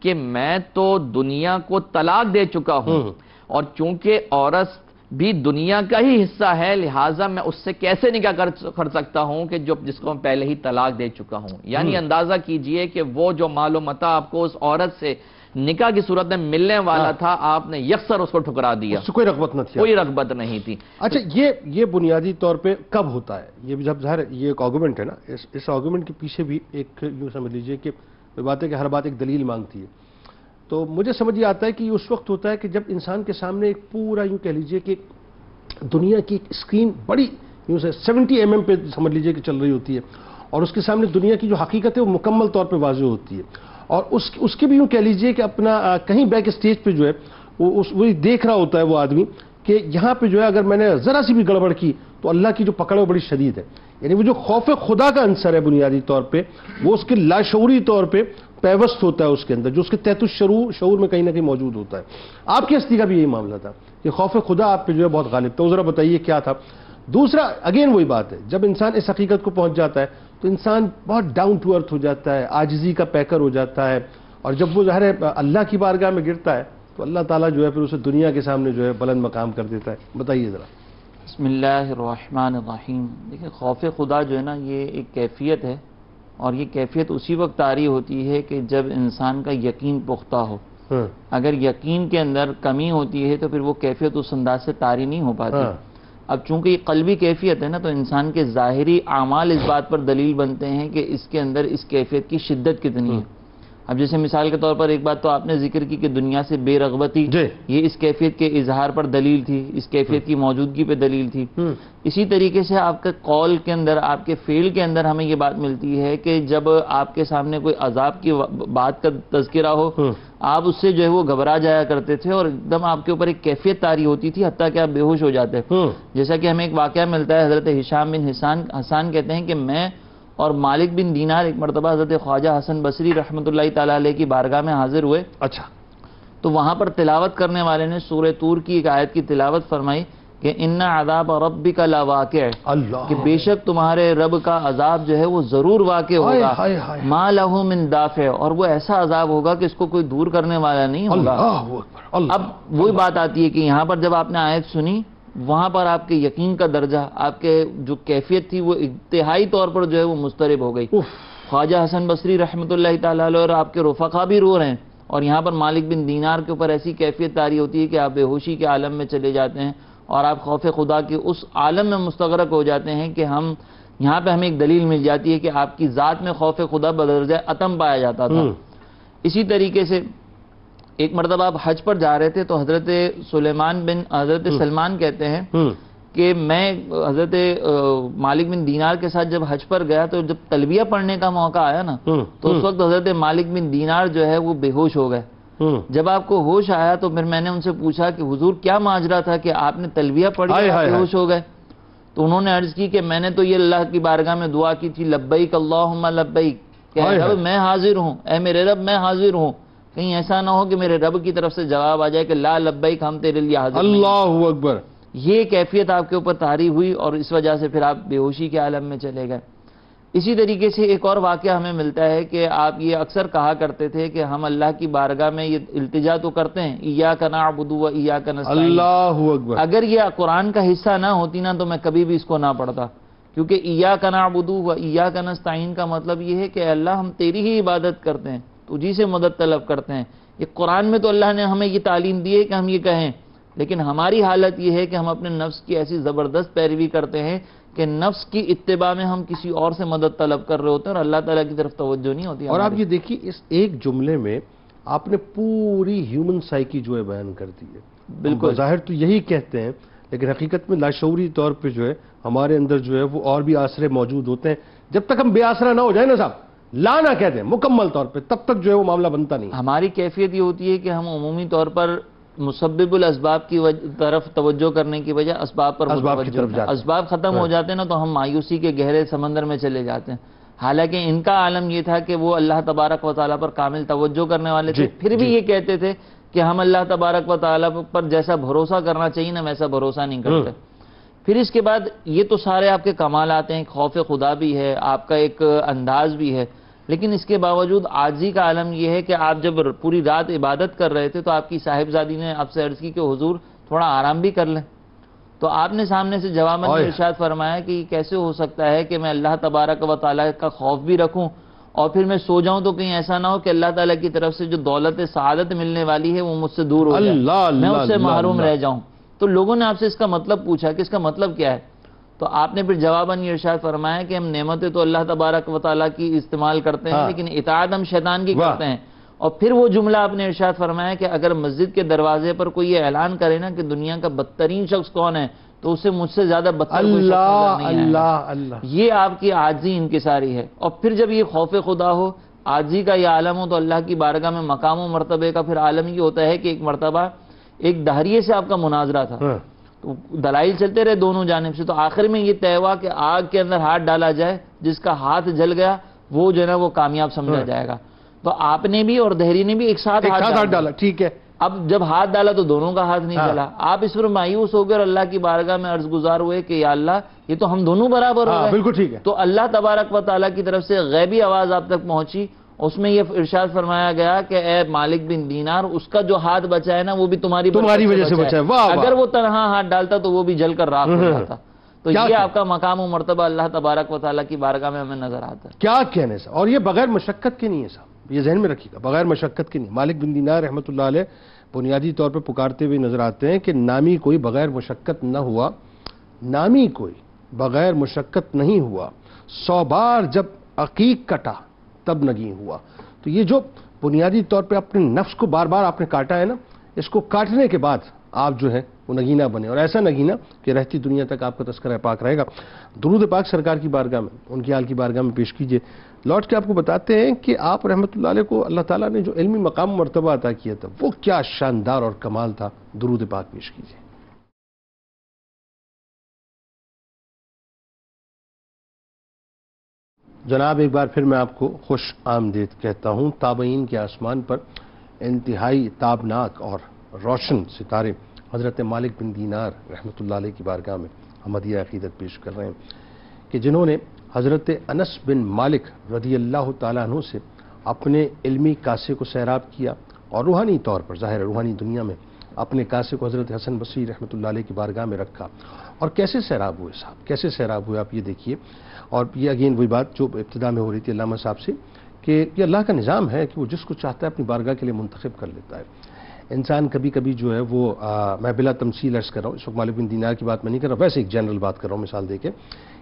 کہ میں تو دنیا کو طلاق دے چکا ہوں، اور چونکہ عورت بھی دنیا کا ہی حصہ ہے، لہٰذا میں اس سے کیسے نکاح کر سکتا ہوں کہ جس کو میں پہلے ہی طلاق دے چکا ہوں۔ یعنی اندازہ کیجئے کہ وہ جو مال و متاع آپ کو اس عورت سے نکاح کی صورت میں ملنے والا تھا، آپ نے یکسر اس کو ٹھکرا دیا، اس سے کوئی رغبت نہ تھی، کوئی رغبت نہیں تھی۔ اچھا یہ بنیادی طور پہ کب ہوتا ہے؟ یہ جب ظاہر یہ ایک آرگومنٹ ہے نا، اس آرگومنٹ کے پیچھے بھی ایک یوں سمجھ لیجئے کہ بات ہے کہ ہر بات ایک دلیل مانگتی ہے۔ تو مجھے سمجھ یہ آتا ہے کہ یہ اس وقت ہوتا ہے کہ جب انسان کے سامنے ایک پورا یوں کہہ لیجئے کہ دنیا کی اسکرین بڑی یوں سے 70 mm پہ سمجھ لیجئے کہ چل رہی ہوتی ہے، اور اس کے سامنے دنیا کی جو حقیقت ہے وہ مکمل طور پہ واضح ہوتی ہے، اور اس کے بھی یوں کہہ لیجئے کہ اپنا کہیں بیک اسٹیج پہ جو ہے وہی دیکھ رہا ہوتا ہے وہ آدمی کہ یہاں پہ جو ہے اگر میں نے ذرا سی بھی گڑبڑ کی تو اللہ کی جو پکڑ ہے وہ بڑی شدید ہے. یعنی وہ جو خوف خدا کا عنصر ہے بنیادی طور پہ وہ اس کے لاشعوری طور پہ پیوست ہوتا ہے اس کے اندر، جو اس کے تحت شعور میں کہیں نہ کہیں موجود ہوتا ہے. آپ کی ہستی کا بھی یہی معاملہ تھا کہ خوف خدا آپ پہ جو ہے بہت غالب تھا. ذرا بتائیے کیا تھا؟ دوسرا اگین وہی بات ہے، جب انسان اس حقیقت کو پہنچ جاتا ہے تو انسان بہت ڈاؤن ٹو ارتھ ہو جاتا ہے، عاجزی کا پیکر ہو جاتا ہے، اور جب وہ ظاہر ہے اللہ کی بارگاہ میں گرتا ہے تو اللہ تعالیٰ جو ہے پھر اسے دنیا کے سامنے جو ہے بلند مقام کر دیتا ہے. بتائیے ذرا. بسم اللہ الرحمن الرحیم. دیکھیں خوف خدا جو ہے نا یہ ایک کیفیت ہے، اور یہ کیفیت اسی وقت طاری ہوتی ہے کہ جب انسان کا یقین پختہ ہو. اگر یقین کے اندر کمی ہوتی ہے تو پھر وہ کیفیت اس انداز سے طاری نہیں ہو پاتی. اب چونکہ یہ قلبی کیفیت ہے نا تو انسان کے ظاہری اعمال اس بات پر دلیل بنتے ہیں کہ اس کے اندر اس کیفیت کی شدت کتنی ہے. اب جیسے مثال کے طور پر ایک بات تو آپ نے ذکر کی کہ دنیا سے بے رغبتی، یہ اس کیفیت کے اظہار پر دلیل تھی، اس کیفیت کی موجودگی پہ دلیل تھی. اسی طریقے سے آپ کے قول کے اندر، آپ کے فعل کے اندر ہمیں یہ بات ملتی ہے کہ جب آپ کے سامنے کوئی عذاب کی بات کا تذکرہ ہو آپ اس سے جو ہے وہ گھبرا جایا کرتے تھے، اور ایک دم آپ کے اوپر ایک کیفیت طاری ہوتی تھی، حتیٰ کہ آپ بے ہوش ہو جاتے. جیسا کہ ہمیں ایک واقعہ ملتا ہے، حضرت ہشام بن حسان کہتے ہیں کہ میں اور مالک بن دینار ایک مرتبہ حضرت خواجہ حسن بصری رحمۃ اللہ تعالیٰ علیہ کی بارگاہ میں حاضر ہوئے. اچھا. تو وہاں پر تلاوت کرنے والے نے سورہ طور کی ایک آیت کی تلاوت فرمائی کہ ان عذاب ربک لواقع، کہ بے شک تمہارے رب کا عذاب جو ہے وہ ضرور واقع ہوگا، ما لہ من دافع، اور وہ ایسا عذاب ہوگا کہ اس کو کوئی دور کرنے والا نہیں ہوگا. اب وہی بات آتی ہے کہ یہاں پر جب آپ نے آیت سنی وہاں پر آپ کے یقین کا درجہ، آپ کے جو کیفیت تھی وہ انتہائی طور پر جو ہے وہ مضطرب ہو گئی. خواجہ حسن بصری رحمۃ اللہ تعالیٰ علیہ اور آپ کے رفقا بھی رو رہے ہیں، اور یہاں پر مالک بن دینار کے اوپر ایسی کیفیت طاری ہوتی ہے کہ آپ بے ہوشی کے عالم میں چلے جاتے ہیں، اور آپ خوف خدا کے اس عالم میں مستغرق ہو جاتے ہیں کہ یہاں پہ ہمیں ایک دلیل مل جاتی ہے کہ آپ کی ذات میں خوف خدا بدرجہ اتم پایا جاتا تھا. اسی طریقے سے ایک مرتبہ آپ حج پر جا رہے تھے تو حضرت سلمان کہتے ہیں کہ میں حضرت مالک بن دینار کے ساتھ جب حج پر گیا تو جب تلبیہ پڑھنے کا موقع آیا نا تو اس وقت حضرت مالک بن دینار جو ہے وہ بے ہوش ہو گئے. جب آپ کو ہوش آیا تو پھر میں نے ان سے پوچھا کہ حضور کیا ماجرا تھا کہ آپ نے تلبیہ پڑھی بے ہوش ہو گئے؟ تو انہوں نے عرض کی کہ میں نے تو یہ اللہ کی بارگاہ میں دعا کی تھی لبیک اللہم لبیک، کہ اے رب میں حاضر ہوں، اے میرے رب میں حاضر ہوں. کہیں ایسا نہ ہو کہ میرے رب کی طرف سے جواب آ جائے کہ لا لبیک ہم تیرے لیے حاضر نہیں. اللہ اکبر. یہ کیفیت آپ کے اوپر طاری ہوئی اور اس وجہ سے پھر آپ بے ہوشی کے عالم میں چلے گئے. اسی طریقے سے ایک اور واقعہ ہمیں ملتا ہے کہ آپ یہ اکثر کہا کرتے تھے کہ ہم اللہ کی بارگاہ میں یہ التجا تو کرتے ہیں ایاک نعبد و ایاک نستعین. اللہ اکبر. اگر یہ قرآن کا حصہ نہ ہوتی نا تو میں کبھی بھی اس کو نہ پڑھتا، کیونکہ ایاک نعبد و ایاک نستعین کا مطلب یہ ہے کہ اے اللہ ہم تیری ہی عبادت کرتے ہیں، تجھی سے مدد طلب کرتے ہیں. یہ قرآن میں تو اللہ نے ہمیں یہ تعلیم دی ہے کہ ہم یہ کہیں، لیکن ہماری حالت یہ ہے کہ ہم اپنے نفس کی ایسی زبردست پیروی کرتے ہیں کہ نفس کی اتباع میں ہم کسی اور سے مدد طلب کر رہے ہوتے ہیں اور اللہ تعالیٰ کی طرف توجہ نہیں ہوتی. اور آپ یہ دیکھیے اس ایک جملے میں آپ نے پوری ہیومن سائیکی جو ہے بیان کر دی ہے. بالکل. ظاہر تو یہی کہتے ہیں لیکن حقیقت میں لاشعوری طور پہ جو ہے ہمارے اندر جو ہے وہ اور بھی آسرے موجود ہوتے ہیں. جب تک ہم بے آسرا نہ ہو جائیں نا صاحب، لا نہ کہتے ہیں مکمل طور پہ، تب تک جو ہے وہ معاملہ بنتا نہیں. ہماری کیفیت یہ ہوتی ہے کہ ہم عمومی طور پر مسبب الاسباب کی طرف توجہ کرنے کی وجہ اسباب پر متوجہ ہوتے ہیں. اسباب ختم ہو جاتے ہیں نا تو ہم مایوسی کے گہرے سمندر میں چلے جاتے ہیں. حالانکہ ان کا عالم یہ تھا کہ وہ اللہ تبارک و تعالیٰ پر کامل توجہ کرنے والے تھے، پھر بھی یہ کہتے تھے کہ ہم اللہ تبارک و تعالیٰ پر جیسا بھروسہ کرنا چاہیے نا ویسا بھروسہ نہیں کرتے. پھر اس کے بعد یہ تو سارے آپ کے کمالات ہیں، خوف خدا بھی ہے، آپ کا ایک انداز بھی ہے، لیکن اس کے باوجود عاجزی کا عالم یہ ہے کہ آپ جب پوری رات عبادت کر رہے تھے تو آپ کی صاحبزادی نے آپ سے عرض کی کہ حضور تھوڑا آرام بھی کر لیں. تو آپ نے سامنے سے جواباً ارشاد فرمایا کہ کیسے ہو سکتا ہے کہ میں اللہ تبارک و تعالیٰ کا خوف بھی رکھوں اور پھر میں سو جاؤں تو کہیں ایسا نہ ہو کہ اللہ تعالیٰ کی طرف سے جو دولت سعادت ملنے والی ہے وہ مجھ سے دور ہو جائے، میں اس سے محروم رہ جاؤں. تو لوگوں نے آپ سے اس کا مطلب پوچھا کہ اس کا مطلب کیا ہے؟ تو آپ نے پھر جواباً یہ ارشاد فرمایا کہ ہم نعمتیں تو اللہ تبارک و تعالیٰ کی استعمال کرتے ہیں لیکن اطاعت ہم شیطان کی کرتے ہیں. اور پھر وہ جملہ آپ نے ارشاد فرمایا کہ اگر مسجد کے دروازے پر کوئی یہ اعلان کرے نا کہ دنیا کا بدترین شخص کون ہے تو اسے مجھ سے زیادہ بدتر کوئی شخص اللہ نظر نہیں آئے گا۔ اللہ اللہ، یہ آپ کی عاجزی انکساری ہے، اور پھر جب یہ خوف خدا ہو، عاجزی کا یہ عالم ہو، تو اللہ کی بارگاہ میں مقام و مرتبے کا پھر عالم یہ ہوتا ہے کہ ایک مرتبہ ایک دہریے سے آپ کا مناظرہ تھا، تو دلائل چلتے رہے دونوں جانب سے، تو آخر میں یہ طے ہوا کہ آگ کے اندر ہاتھ ڈالا جائے، جس کا ہاتھ جل گیا وہ جو ہے نا وہ کامیاب سمجھا جائے گا۔ تو آپ نے بھی اور دہری نے بھی ایک ساتھ ہاتھ ڈالا، ٹھیک ہے۔ اب جب ہاتھ ڈالا تو دونوں کا ہاتھ نہیں چلا، آپ اس پر مایوس ہو گئے اور اللہ کی بارگاہ میں عرض گزار ہوئے کہ یا اللہ یہ تو ہم دونوں برابر ہو گئے۔ بالکل ٹھیک ہے۔ تو اللہ تبارک و تعالیٰ کی طرف سے غیبی آواز آپ تک پہنچی، اس میں یہ ارشاد فرمایا گیا کہ اے مالک بن دینار، اس کا جو ہاتھ بچا ہے نا وہ بھی تمہاری وجہ سے بچا ہے۔ واہ واہ، اگر وہ تنہا ہاتھ ڈالتا تو وہ بھی جل کر راکھ ہو جاتا۔ تو یہ آپ کا مقام و مرتبہ اللہ تبارک و تعالیٰ کی بارگاہ میں ہمیں نظر آتا ہے۔ کیا کہنے صاحب، اور یہ بغیر مشقت کے نہیں ہے صاحب، یہ ذہن میں رکھیے گا، بغیر مشقت کے نہیں۔ مالک بن دینار رحمۃ اللہ علیہ بنیادی طور پہ پکارتے ہوئے نظر آتے ہیں کہ نامی کوئی بغیر مشقت نہ ہوا، نامی کوئی بغیر مشقت نہیں ہوا، 100 بار جب عقیق کٹا تب نگیں ہوا۔ تو یہ جو بنیادی طور پہ اپنے نفس کو بار بار آپ نے کاٹا ہے نا، اس کو کاٹنے کے بعد آپ جو ہے وہ نگینہ بنے، اور ایسا نگینہ کہ رہتی دنیا تک آپ کا تذکرہ پاک رہے گا۔ درود پاک سرکار کی بارگاہ میں، ان کی حال کی بارگاہ میں پیش کیجئے۔ لوٹ کے آپ کو بتاتے ہیں کہ آپ رحمۃ اللہ علیہ کو اللہ تعالیٰ نے جو علمی مقام و مرتبہ عطا کیا تھا وہ کیا شاندار اور کمال تھا۔ درود پاک پیش کیجئے۔ جناب ایک بار پھر میں آپ کو خوش آمدید کہتا ہوں۔ تابعین کے آسمان پر انتہائی تابناک اور روشن ستارے حضرت مالک بن دینار رحمۃ اللہ علیہ کی بارگاہ میں احمدیہ عقیدت پیش کر رہے ہیں کہ جنہوں نے حضرت انس بن مالک رضی اللہ تعالیٰ عنہ سے اپنے علمی کاسے کو سیراب کیا، اور روحانی طور پر ظاہر روحانی دنیا میں اپنے کاسے کو حضرت حسن بصری رحمۃ اللہ علیہ کی بارگاہ میں رکھا، اور کیسے سیراب ہوئے صاحب، کیسے سیراب ہوئے آپ یہ دیکھیے۔ اور یہ اگین وہی بات جو ابتدا میں ہو رہی تھی علامہ صاحب سے کہ یہ اللہ کا نظام ہے کہ وہ جس کو چاہتا ہے اپنی بارگاہ کے لیے منتخب کر لیتا ہے۔ انسان کبھی کبھی جو ہے وہ میں بلا تمثیل عرض کر رہا ہوں، اس وقت مالک بن دینار کی بات میں نہیں کر رہا، ویسے ایک جنرل بات کر رہا ہوں مثال دے کے،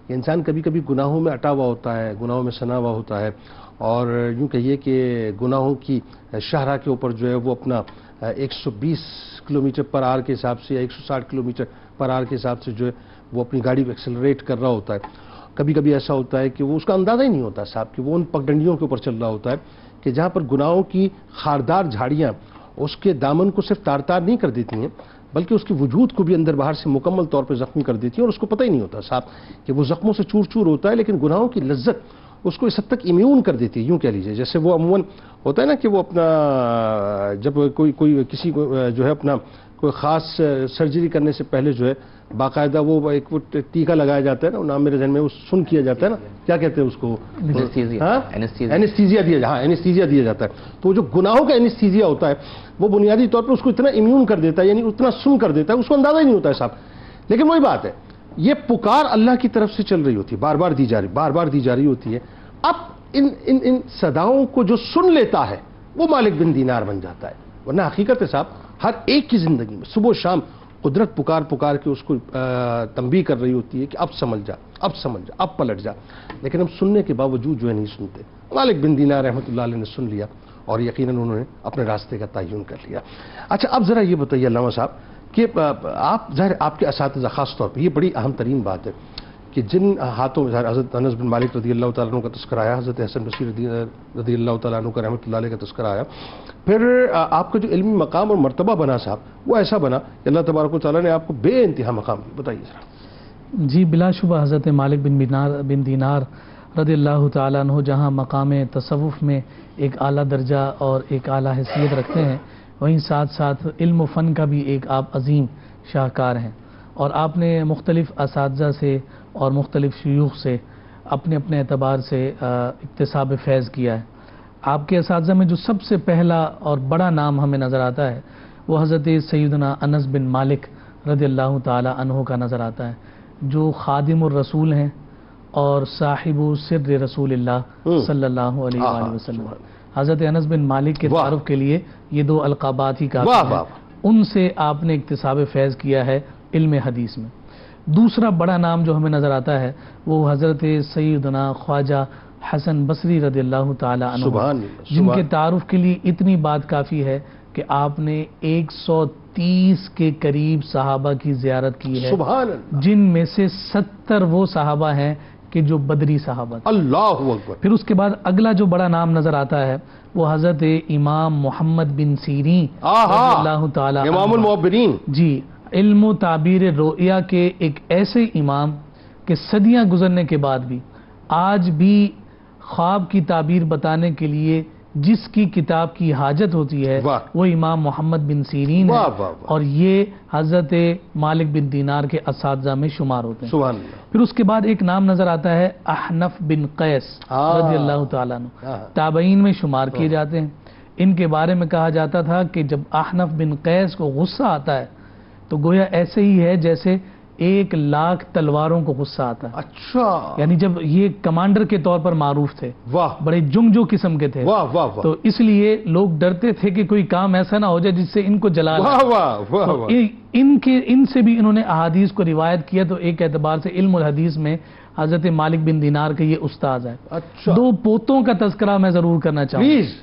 کہ انسان کبھی کبھی گناہوں میں اٹا ہوا ہوتا ہے، گناہوں میں سنا ہوا ہوتا ہے، اور یوں کہیے کہ گناہوں کی شاہراہ کے اوپر جو ہے وہ اپنا 120 کلومیٹر پر آور کے حساب سے یا 160 کلومیٹر پر آور کے حساب سے جو ہے وہ اپنی گاڑی کو ایکسلریٹ کر رہا ہوتا ہے۔ کبھی کبھی ایسا ہوتا ہے کہ وہ اس کا اندازہ ہی نہیں ہوتا صاحب کہ وہ ان پگڈنڈیوں کے اوپر چل رہا ہوتا ہے کہ جہاں پر گناہوں کی خاردار جھاڑیاں اس کے دامن کو صرف تار تار نہیں کر دیتی ہیں بلکہ اس کے وجود کو بھی اندر باہر سے مکمل طور پہ زخمی کر دیتی ہیں، اور اس کو پتہ ہی نہیں ہوتا صاحب کہ وہ زخموں سے چور چور ہوتا ہے، لیکن گناہوں کی لذت اس کو اس حد تک امیون کر دیتی ہے، یوں کہہ لیجئے۔ جیسے وہ عموماً ہوتا ہے نا کہ وہ اپنا جب کوئی کسی کو جو ہے اپنا کوئی خاص سرجری کرنے سے پہلے جو ہے باقاعدہ وہ ایک ٹیکا لگایا جاتا ہے نا، نام میرے ذہن میں وہ سن کیا جاتا ہے نا، کیا کہتے ہیں اس کو، اینستھیزیا دیا، ہاں اینستھیزیا دیا جاتا ہے۔ تو جو گناہوں کا اینستھیزیا ہوتا ہے وہ بنیادی طور پر اس کو اتنا امیون کر دیتا ہے، یعنی اتنا سن کر دیتا ہے، اس کو اندازہ ہی نہیں ہوتا ہے صاحب۔ لیکن وہی بات ہے، یہ پکار اللہ کی طرف سے چل رہی ہوتی ہے، بار بار دی جا رہی ہوتی ہے۔ اب ان صداؤں کو جو سن لیتا ہے وہ مالک بن دینار بن جاتا ہے، ورنہ حقیقت ہے صاحب ہر ایک کی زندگی میں صبح و شام قدرت پکار کے اس کو تنبیہ کر رہی ہوتی ہے کہ اب سمجھ جا، اب پلٹ جا، لیکن ہم سننے کے باوجود جو ہے نہیں سنتے۔ مالک بن دینار رحمۃ اللہ علیہ نے سن لیا اور یقیناً انہوں نے اپنے راستے کا تعین کر لیا۔ اچھا اب ذرا یہ بتائیے علامہ صاحب کہ آپ ظاہر آپ کے اساتذہ خاص طور پہ یہ بڑی اہم ترین بات ہے کہ جن ہاتھوں میں حضرت انس بن مالک رضی اللہ تعالیٰ عنہ کا تذکرہ آیا، حضرت حسن بصری رضی اللہ تعالیٰ عنہ کا رحمۃ اللہ علیہ کا تذکرہ آیا، پھر آپ کا جو علمی مقام اور مرتبہ بنا صاحب وہ ایسا بنا کہ اللہ تبارک و تعالیٰ نے آپ کو بے انتہا مقام دیا۔ بتائیے ذرا۔ جی بلا شبہ حضرت مالک بن دینار رضی اللہ تعالیٰ عنہ جہاں مقام تصوف میں ایک اعلیٰ درجہ اور ایک اعلیٰ حیثیت رکھتے ہیں، وہیں ساتھ ساتھ علم و فن کا بھی ایک آپ عظیم شاہکار ہیں، اور آپ نے مختلف اساتذہ سے اور مختلف شیوخ سے اپنے اعتبار سے اکتساب فیض کیا ہے۔ آپ کے اساتذہ میں جو سب سے پہلا اور بڑا نام ہمیں نظر آتا ہے وہ حضرت سیدنا انس بن مالک رضی اللہ تعالی عنہ کا نظر آتا ہے، جو خادم الرسول ہیں اور صاحب سر رسول اللہ صلی اللہ علیہ وآلہ وسلم۔ حضرت انس بن مالک کے تعارف کے لیے یہ دو القابات ہی کافی ہیں، ان سے آپ نے اکتساب فیض کیا ہے علم حدیث میں۔ دوسرا بڑا نام جو ہمیں نظر آتا ہے وہ حضرت سیدنا خواجہ حسن بصری رضی اللہ تعالی عنہ، جن کے تعارف کے لیے اتنی بات کافی ہے کہ آپ نے 130 کے قریب صحابہ کی زیارت کی ہے، سبحان اللہ، جن میں سے 70 وہ صحابہ ہیں کہ جو بدری صحابہ تھے۔ اللہ اکبر۔ پھر اس کے بعد اگلا جو بڑا نام نظر آتا ہے وہ حضرت امام محمد بن سیرین رضی اللہ تعالی عنہ، امام المعبرین، جی، علم و تعبیر رؤیا کے ایک ایسے امام کہ صدیاں گزرنے کے بعد بھی آج بھی خواب کی تعبیر بتانے کے لیے جس کی کتاب کی حاجت ہوتی ہے واہ، وہ امام محمد بن سیرین ہے، واہ واہ واہ، اور یہ حضرت مالک بن دینار کے اساتذہ میں شمار ہوتے ہیں۔ سبحان اللہ۔ پھر اس کے بعد ایک نام نظر آتا ہے احنف بن قیس رضی اللہ تعالیٰ عنہ، تابعین میں شمار کیے جاتے ہیں۔ ان کے بارے میں کہا جاتا تھا کہ جب احنف بن قیس کو غصہ آتا ہے تو گویا ایسے ہی ہے جیسے 1,00,000 تلواروں کو غصہ آتا ہے، اچھا، یعنی جب یہ کمانڈر کے طور پر معروف تھے، واہ بڑے جنگجو قسم کے تھے، واہ واہ واہ، تو اس لیے لوگ ڈرتے تھے کہ کوئی کام ایسا نہ ہو جائے جس سے ان کو جلا لے۔ واہ واہ واہ تو واہ، ان سے بھی انہوں نے احادیث کو روایت کیا، تو ایک اعتبار سے علم الحدیث میں حضرت مالک بن دینار کے یہ استاذ ہے۔ اچھا، 2 پوتوں کا تذکرہ میں ضرور کرنا چاہوں گا۔ پلیز،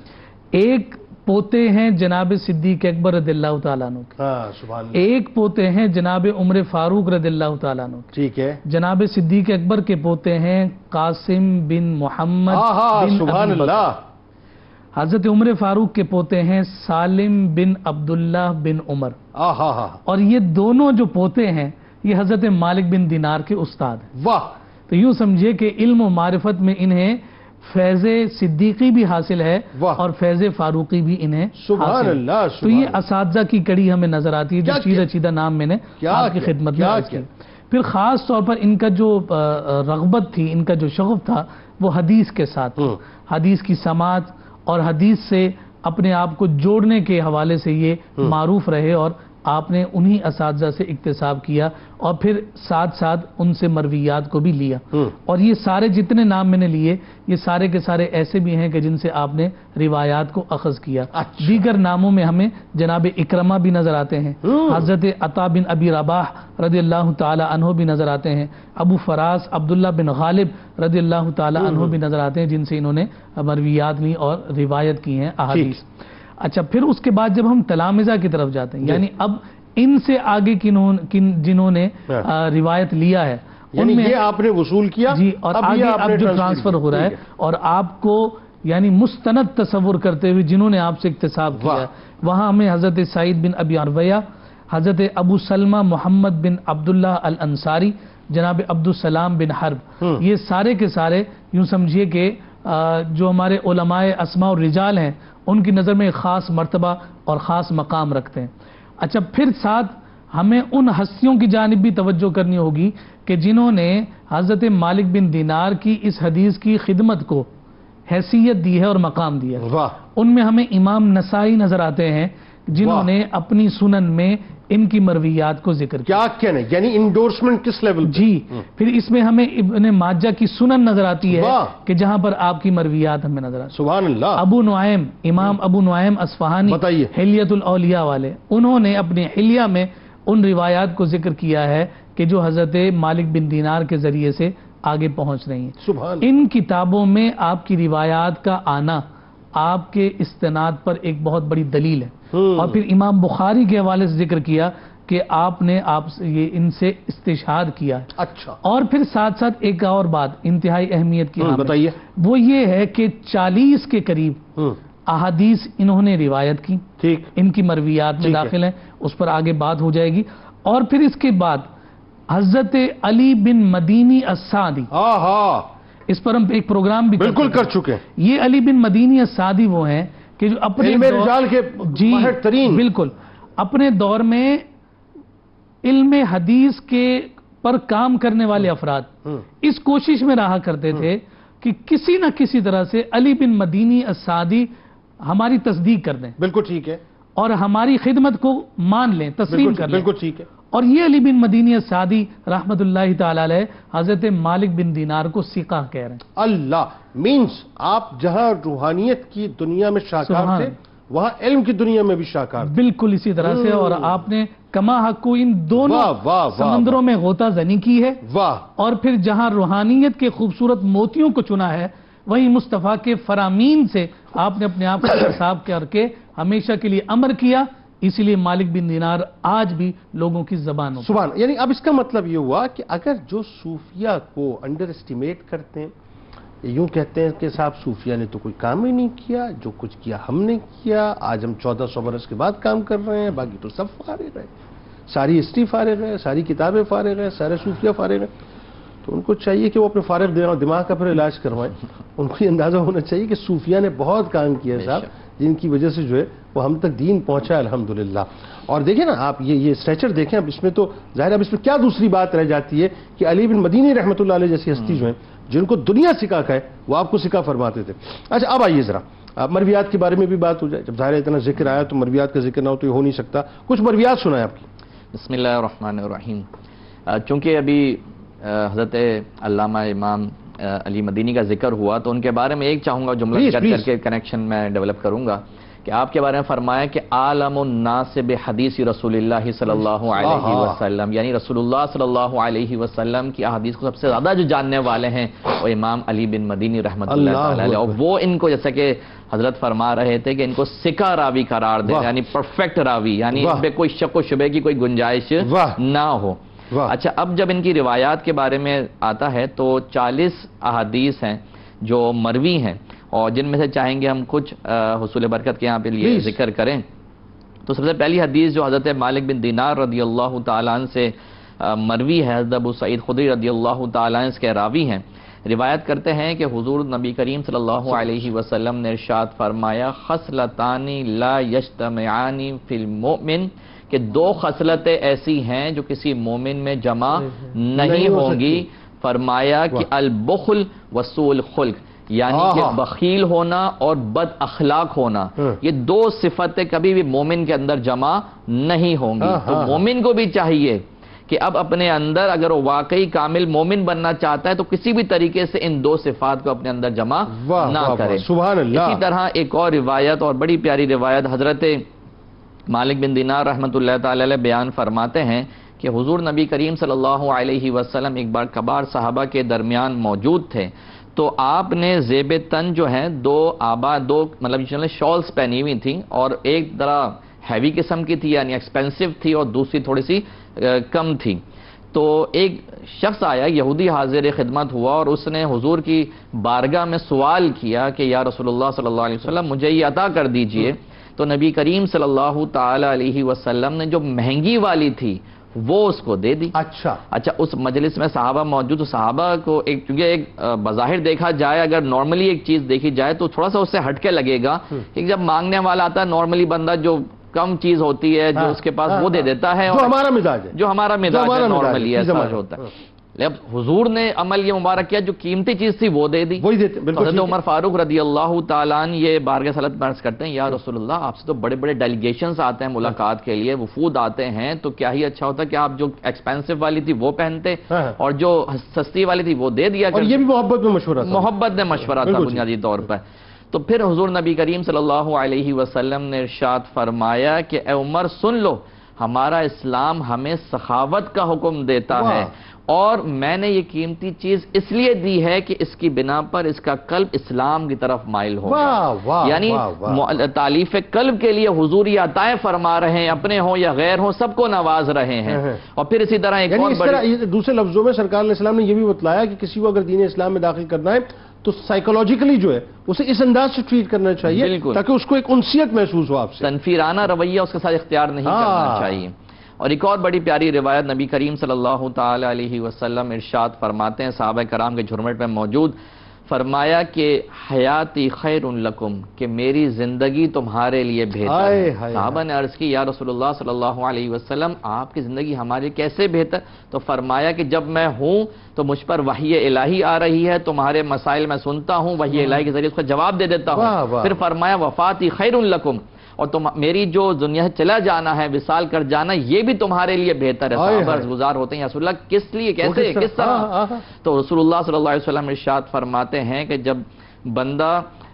ایک پوتے ہیں جناب صدیق اکبر رضی اللہ تعالیٰ عنہ کے، ہاں سبحان اللہ، ایک پوتے ہیں جناب عمر فاروق رضی اللہ تعالیٰ عنہ کے، ٹھیک ہے، جناب صدیق اکبر کے پوتے ہیں قاسم بن محمد بن سبحان ابی بکر، اللہ، حضرت عمر فاروق کے پوتے ہیں سالم بن عبداللہ بن عمر، اور یہ دونوں جو پوتے ہیں یہ حضرت مالک بن دینار کے استاد ہیں۔ واہ، تو یوں سمجھے کہ علم و معرفت میں انہیں فیض صدیقی بھی حاصل ہے واہ، اور فیض فاروقی بھی انہیں سبحان حاصل ہے۔ اللہ، تو یہ اساتذہ کی کڑی ہمیں نظر آتی ہے جو کیا چیدہ چیدہ نام میں نے کیا آپ کی کیا خدمت میں کیا عرض کیا کی۔ پھر خاص طور پر ان کا جو رغبت تھی، ان کا جو شغف تھا وہ حدیث کے ساتھ تھا، حدیث کی سماعت اور حدیث سے اپنے آپ کو جوڑنے کے حوالے سے یہ معروف رہے، اور آپ نے انہی اساتذہ سے اکتساب کیا اور پھر ساتھ ساتھ ان سے مرویات کو بھی لیا۔ اور یہ سارے جتنے نام میں نے لیے یہ سارے کے سارے ایسے بھی ہیں کہ جن سے آپ نے روایات کو اخذ کیا۔ دیگر ناموں میں ہمیں جناب اکرمہ بھی نظر آتے ہیں، حضرت عطا بن ابی رباح رضی اللہ تعالی عنہ بھی نظر آتے ہیں، ابو فراس عبداللہ بن غالب رضی اللہ تعالی عنہ بھی نظر آتے ہیں جن سے انہوں نے مرویات لی اور روایت کی ہیں احادیث۔ اچھا، پھر اس کے بعد جب ہم تلامذہ کی طرف جاتے ہیں، یعنی اب ان سے آگے جنہوں نے روایت لیا ہے، یعنی یہ آپ نے وصول کیا، جی، اور آگے اب جو ٹرانسفر ہو رہا ہے اور آپ کو یعنی مستند تصور کرتے ہوئے جنہوں نے آپ سے اکتساب کیا ہے، وہاں ہمیں حضرت سعید بن ابی عرویہ، حضرت ابو سلمہ محمد بن عبداللہ الانصاری، جناب عبدالسلام بن حرب، یہ سارے کے سارے یوں سمجھیے کہ جو ہمارے علماء اسماء اور رجال ہیں ان کی نظر میں ایک خاص مرتبہ اور خاص مقام رکھتے ہیں۔ اچھا، پھر ساتھ ہمیں ان ہستیوں کی جانب بھی توجہ کرنی ہوگی کہ جنہوں نے حضرت مالک بن دینار کی اس حدیث کی خدمت کو حیثیت دی ہے اور مقام دیا ہے۔ ان میں ہمیں امام نسائی نظر آتے ہیں جنہوں نے اپنی سنن میں ان کی مرویات کو ذکر کیا۔ کیا کہنے، یعنی انڈورسمنٹ کس لیول پہ؟ جی، پھر اس میں ہمیں ابن ماجہ کی سنن نظر آتی ہے کہ جہاں پر آپ کی مرویات ہمیں نظر آتی ہے۔ سبحان اللہ۔ ابو نعیم، امام ابو نعیم اصفہانی، بتائیے، حلیۃ الاولیاء والے، انہوں نے اپنے حلیہ میں ان روایات کو ذکر کیا ہے کہ جو حضرت مالک بن دینار کے ذریعے سے آگے پہنچ رہی ہیں۔ سبحان ان کتابوں میں آپ کی روایات کا آنا آپ کے استناد پر ایک بہت بڑی دلیل ہے۔ اور پھر امام بخاری کے حوالے سے ذکر کیا کہ آپ نے ان سے استشہاد کیا ہے۔ اچھا، اور پھر ساتھ ساتھ ایک اور بات انتہائی اہمیت کی بتائیے، وہ یہ ہے کہ 40 کے قریب احادیث انہوں نے روایت کی، ٹھیک، ان کی مرویات میں داخل ہیں، اس پر آگے بات ہو جائے گی۔ اور پھر اس کے بعد حضرت علی بن مدینی السعدی، اس پر ہم ایک پروگرام بھی بالکل کر چکے ہیں۔ یہ علی بن مدینی السعدی وہ ہیں کہ جو اپنے علم رجال کے ماہر ترین، بالکل اپنے دور میں علم حدیث کے پر کام کرنے والے افراد اس کوشش میں رہا کرتے تھے کہ کسی نہ کسی طرح سے علی بن مدینی السعدی ہماری تصدیق کر دیں، بالکل ٹھیک ہے، اور ہماری خدمت کو مان لیں، تسلیم کر لیں، بالکل ٹھیک ہے۔ اور یہ علی بن مدینی السعدی رحمت اللہ تعالی علیہ حضرت مالک بن دینار کو ثقہ کہہ رہے ہیں۔ اللہ مینس آپ جہاں روحانیت کی دنیا میں شاہکار تھے وہاں علم کی دنیا میں بھی شاہکار تھے، بالکل اسی طرح سے، اور آپ نے کما حق کو ان دونوں سمندروں میں غوطہ زنی کی ہے، اور پھر جہاں روحانیت کے خوبصورت موتیوں کو چنا ہے وہیں مصطفیٰ کے فرامین سے آپ نے اپنے آپ کو حساب کر کے ہمیشہ کے لیے امر کیا، اسی لیے مالک بن دینار آج بھی لوگوں کی زبان ہوتا ہے۔ سبحان، یعنی اب اس کا مطلب یہ ہوا کہ اگر جو صوفیہ کو انڈر اسٹیمیٹ کرتے ہیں، یوں کہتے ہیں کہ صاحب صوفیہ نے تو کوئی کام ہی نہیں کیا، جو کچھ کیا ہم نے کیا، آج ہم 1400 برس کے بعد کام کر رہے ہیں، باقی تو سب فارغ ہے، ساری ہسٹری فارغ ہے، ساری کتابیں فارغ ہیں، سارے صوفیہ فارغ ہیں، تو ان کو چاہیے کہ وہ اپنے فارغ دماغ کا پھر علاج کروائیں۔ ان کو یہ اندازہ ہونا چاہیے کہ صوفیہ نے بہت کام کیا ہے صاحب، جن کی وجہ سے جو ہے وہ ہم تک دین پہنچا ہے الحمدللہ۔ اور دیکھیں نا آپ یہ اسٹریچر دیکھیں، اب اس میں تو ظاہر اب اس میں کیا دوسری بات رہ جاتی ہے کہ علی بن مدینی رحمۃ اللہ علیہ جیسی ہستی جو ہیں، جن کو دنیا سکھا ہے وہ آپ کو سکھا فرماتے تھے۔ اچھا اب آئیے ذرا مرویات کے بارے میں بھی بات ہو جائے، جب ظاہر اتنا ذکر آیا تو مرویات کا ذکر نہ ہو تو یہ ہو نہیں سکتا، کچھ مرویات سنائیں آپ کی۔ بسم اللہ الرحمن الرحیم۔ چونکہ ابھی حضرت علامہ امام علی مدینی کا ذکر ہوا تو ان کے بارے میں ایک چاہوں گا جملہ کر کے کنیکشن میں ڈیولپ کروں گا کہ آپ کے بارے میں فرمایا کہ عالم الناس بحدیث رسول اللہ صلی اللہ علیہ وسلم، یعنی رسول اللہ صلی اللہ علیہ وسلم کی احادیث کو سب سے زیادہ جو جاننے والے ہیں وہ امام علی بن مدینی رحمۃ اللہ تعالی علیہ، اور وہ ان کو جیسا کہ حضرت فرما رہے تھے کہ ان کو سکا راوی قرار دے، یعنی پرفیکٹ راوی، یعنی ان پہ کوئی شک و شبہ کی کوئی گنجائش نہ ہو۔ اچھا اب جب ان کی روایات کے بارے میں آتا ہے تو 40 احادیث ہیں جو مروی ہیں، اور جن میں سے چاہیں گے ہم کچھ حصول برکت کے یہاں پہ لیے ذکر کریں۔ تو سب سے پہلی حدیث جو حضرت مالک بن دینار رضی اللہ تعالیٰ عنہ سے مروی ہے، حضرت ابو سعید خدری رضی اللہ تعالیٰ عنہ اس کے راوی ہیں، روایت کرتے ہیں کہ حضور نبی کریم صلی اللہ علیہ وسلم نے ارشاد فرمایا خصلتان لا یجتمعان فی المؤمن، کہ دو خصلتیں ایسی ہیں جو کسی مومن میں جمع نہیں ہوں گی، فرمایا کہ البخل وسوء الخلق، یعنی کہ بخیل ہونا اور بد اخلاق ہونا، یہ دو صفتیں کبھی بھی مومن کے اندر جمع نہیں ہوں گی۔ تو مومن کو بھی چاہیے کہ اب اپنے اندر اگر وہ واقعی کامل مومن بننا چاہتا ہے تو کسی بھی طریقے سے ان دو صفات کو اپنے اندر جمع نہ کرے۔ سبحان اللہ۔ اسی طرح ایک اور روایت، اور بڑی پیاری روایت، حضرت مالک بن دینار رحمۃ اللہ تعالی علیہ بیان فرماتے ہیں کہ حضور نبی کریم صلی اللہ علیہ وسلم ایک بار کبار صحابہ کے درمیان موجود تھے، تو آپ نے زیب تن جو ہیں دو مطلب شالز پہنی ہوئی تھیں، اور ایک ذرا ہیوی قسم کی تھی یعنی ایکسپینسو تھی، اور دوسری تھوڑی سی کم تھی۔ تو ایک شخص آیا، یہودی حاضر خدمت ہوا، اور اس نے حضور کی بارگاہ میں سوال کیا کہ یا رسول اللہ صلی اللہ علیہ وسلم مجھے یہ عطا کر دیجئے۔ تو نبی کریم صلی اللہ تعالی علیہ وسلم نے جو مہنگی والی تھی وہ اس کو دے دی۔ اچھا اس مجلس میں صحابہ موجود، تو صحابہ کو کیونکہ ایک بظاہر دیکھا جائے، اگر نارملی ایک چیز دیکھی جائے تو تھوڑا سا اس سے ہٹ کے لگے گا کہ جب مانگنے والا آتا ہے نارملی بندہ جو کم چیز ہوتی ہے جو اس کے پاس وہ دے دیتا ہے، جو ہمارا مزاج ہے نارملی ایسا ہوتا ہے۔ اب حضور نے عمل یہ مبارک کیا، جو قیمتی چیز تھی وہ دے دی۔ حضرت عمر فاروق رضی اللہ تعالیٰ عنہ یہ بارگاہ صلوات میں عرض کرتے ہیں یا رسول اللہ آپ سے تو بڑے بڑے ڈیلیگیشنز آتے ہیں ملاقات کے لیے، وفود آتے ہیں، تو کیا ہی اچھا ہوتا کہ آپ جو ایکسپینسو والی تھی وہ پہنتے اور جو سستی والی تھی وہ دے دیا۔ اور یہ بھی محبت میں مشورہ تھا، محبت میں مشورہ تھا بنیادی طور پر۔ تو پھر حضور نبی کریم صلی اللہ علیہ وسلم نے ارشاد فرمایا کہ اے عمر سن لو، ہمارا اسلام ہمیں سخاوت کا حکم دیتا ہے، اور میں نے یہ قیمتی چیز اس لیے دی ہے کہ اس کی بنا پر اس کا قلب اسلام کی طرف مائل ہوگا۔ یعنی تالیف قلب کے لیے حضور یہ عطائیں فرما رہے ہیں، اپنے ہوں یا غیر ہوں سب کو نواز رہے ہیں۔ اور پھر اسی طرح ایک اور دوسرے لفظوں میں سرکار علیہ السلام نے یہ بھی بتلایا کہ کسی کو اگر دین اسلام میں داخل کرنا ہے تو سائیکولوجیکلی جو ہے اسے اس انداز سے ٹریٹ کرنا چاہیے تاکہ اس کو ایک انسیت محسوس ہو آپ سے، تنفیرانہ رویہ اس کے ساتھ اختیار نہیں کرنا چاہیے۔ اور ایک اور بڑی پیاری روایت نبی کریم صلی اللہ تعالی علیہ وسلم ارشاد فرماتے ہیں، صحابہ کرام کے جھرمٹ میں موجود، فرمایا کہ حیاتی خیر لکم، کہ میری زندگی تمہارے لیے بہتر ہے۔ صحابہ نے عرض کی یا رسول اللہ صلی اللہ علیہ وسلم آپ کی زندگی ہمارے کیسے بہتر؟ تو فرمایا کہ جب میں ہوں تو مجھ پر وحی الہی آ رہی ہے، تمہارے مسائل میں سنتا ہوں، وحی الہی کے ذریعے اس کو جواب دے دیتا ہوں۔ پھر فرمایا وفاتی خیر لکم، اور میری جو دنیا سے چلا جانا ہے، وصال کر جانا، یہ بھی تمہارے لیے بہتر ہے۔ صحابہ عرض گزار ہوتے ہیں یا رسول اللہ کس لیے، کیسے، کس طرح؟ تو رسول اللہ صلی اللہ علیہ وسلم ارشاد فرماتے ہیں کہ جب بندہ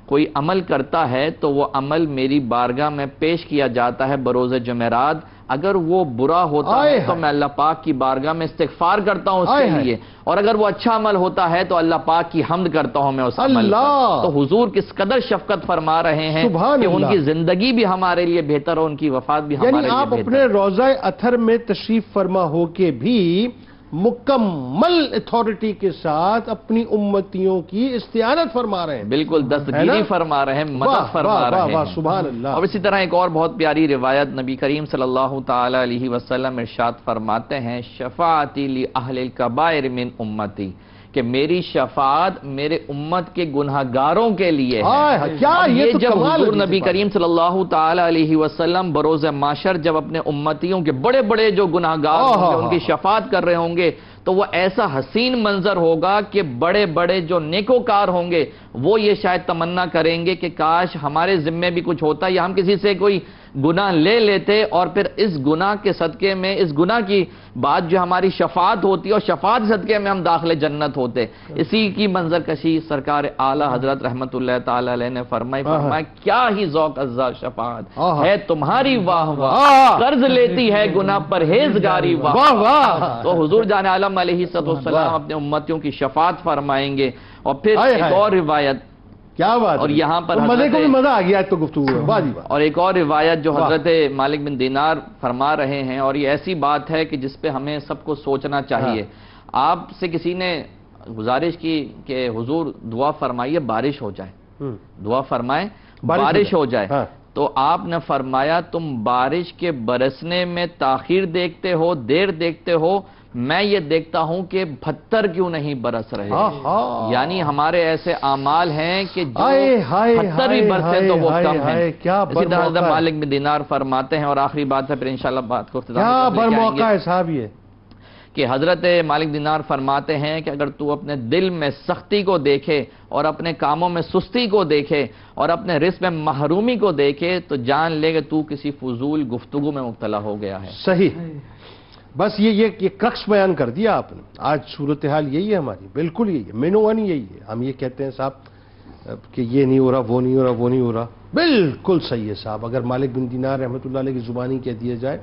کوئی عمل کرتا ہے تو وہ عمل میری بارگاہ میں پیش کیا جاتا ہے بروز جمعرات. اگر وہ برا ہوتا ہے تو میں اللہ پاک کی بارگاہ میں استغفار کرتا ہوں اس کے لیے, اور اگر وہ اچھا عمل ہوتا ہے تو اللہ پاک کی حمد کرتا ہوں میں اس عمل پر. تو حضور کس قدر شفقت فرما رہے ہیں کہ ان کی زندگی بھی ہمارے لیے بہتر ہو, ان کی وفات بھی ہمارے لیے بہتر. یعنی آپ اپنے روضہ اطہر میں تشریف فرما ہو کے بھی مکمل اتھارٹی کے ساتھ اپنی امتیوں کی استعانت فرما رہے ہیں, بالکل دستگیری فرما رہے ہیں, مدد فرما رہے ہیں. سبحان اللہ. اور اسی طرح ایک اور بہت پیاری روایت نبی کریم صلی اللہ تعالی علیہ وسلم ارشاد فرماتے ہیں, شفاعتی لأہل الکبائر من امتی, کہ میری شفاعت میرے امت کے گناہگاروں کے لیے ہے. یہ جب حضور نبی کریم صلی اللہ تعالی علیہ وسلم بروز معاشر جب اپنے امتیوں کے بڑے بڑے جو گناہگار ہوں گے ان کی شفاعت کر رہے ہوں گے تو وہ ایسا حسین منظر ہوگا کہ بڑے بڑے جو نیکوکار ہوں گے وہ یہ شاید تمنا کریں گے کہ کاش ہمارے ذمے بھی کچھ ہوتا یا ہم کسی سے کوئی گناہ لے لیتے, اور پھر اس گناہ کے صدقے میں, اس گناہ کی بات جو ہماری شفاعت ہوتی ہے اور شفاعت صدقے میں ہم داخل جنت ہوتے. اسی کی منظر کشی سرکار اعلی حضرت رحمت اللہ تعالی علیہ نے فرمایا کیا ہی ذوق ازا شفاعت ہے تمہاری, واہ واہ قرض لیتی ہے گناہ پرہیزگاری, واہ واہ. تو حضور جان عالم علیہ السلام اپنے امتیوں کی شفاعت فرمائیں گے. اور پھر ایک اور روایت, کیا بات, اور یہاں پر مزے کو بھی مزہ آ گیا تو گفتگو. اور ایک اور روایت جو حضرت مالک بن دینار فرما رہے ہیں, اور یہ ایسی بات ہے کہ جس پہ ہمیں سب کو سوچنا چاہیے. آپ سے کسی نے گزارش کی کہ حضور دعا فرمائیے بارش ہو جائے, دعا فرمائے بارش ہو جائے, تو آپ نے فرمایا تم بارش کے برسنے میں تاخیر دیکھتے ہو, دیر دیکھتے ہو, میں یہ دیکھتا ہوں کہ 72 کیوں نہیں برس رہے. یعنی ہمارے ایسے اعمال ہیں کہ جو 72 بھی برسیں تو وہ کم ہیں. اسی طرح حضرت مالک بن دینار فرماتے ہیں, اور آخری بات ہے پھر انشاءاللہ بات کو کیا بر موقع ہے صاحب یہ, کہ حضرت مالک دینار فرماتے ہیں کہ اگر تو اپنے دل میں سختی کو دیکھے اور اپنے کاموں میں سستی کو دیکھے اور اپنے رزق میں محرومی کو دیکھے تو جان لے کہ تو کسی فضول گفتگو میں مبتلا ہو گیا ہے. صحیح, بس یہ کرکس بیان کر دیا آپ نے. آج صورتحال یہی ہے ہماری, بالکل یہی ہے, مینو ون یہی ہے. ہم یہ کہتے ہیں صاحب کہ یہ نہیں ہو رہا, وہ نہیں ہو رہا, وہ نہیں ہو رہا, بالکل صحیح ہے صاحب. اگر مالک بن دینار رحمۃ اللہ علیہ کی زبانی کہہ دیا جائے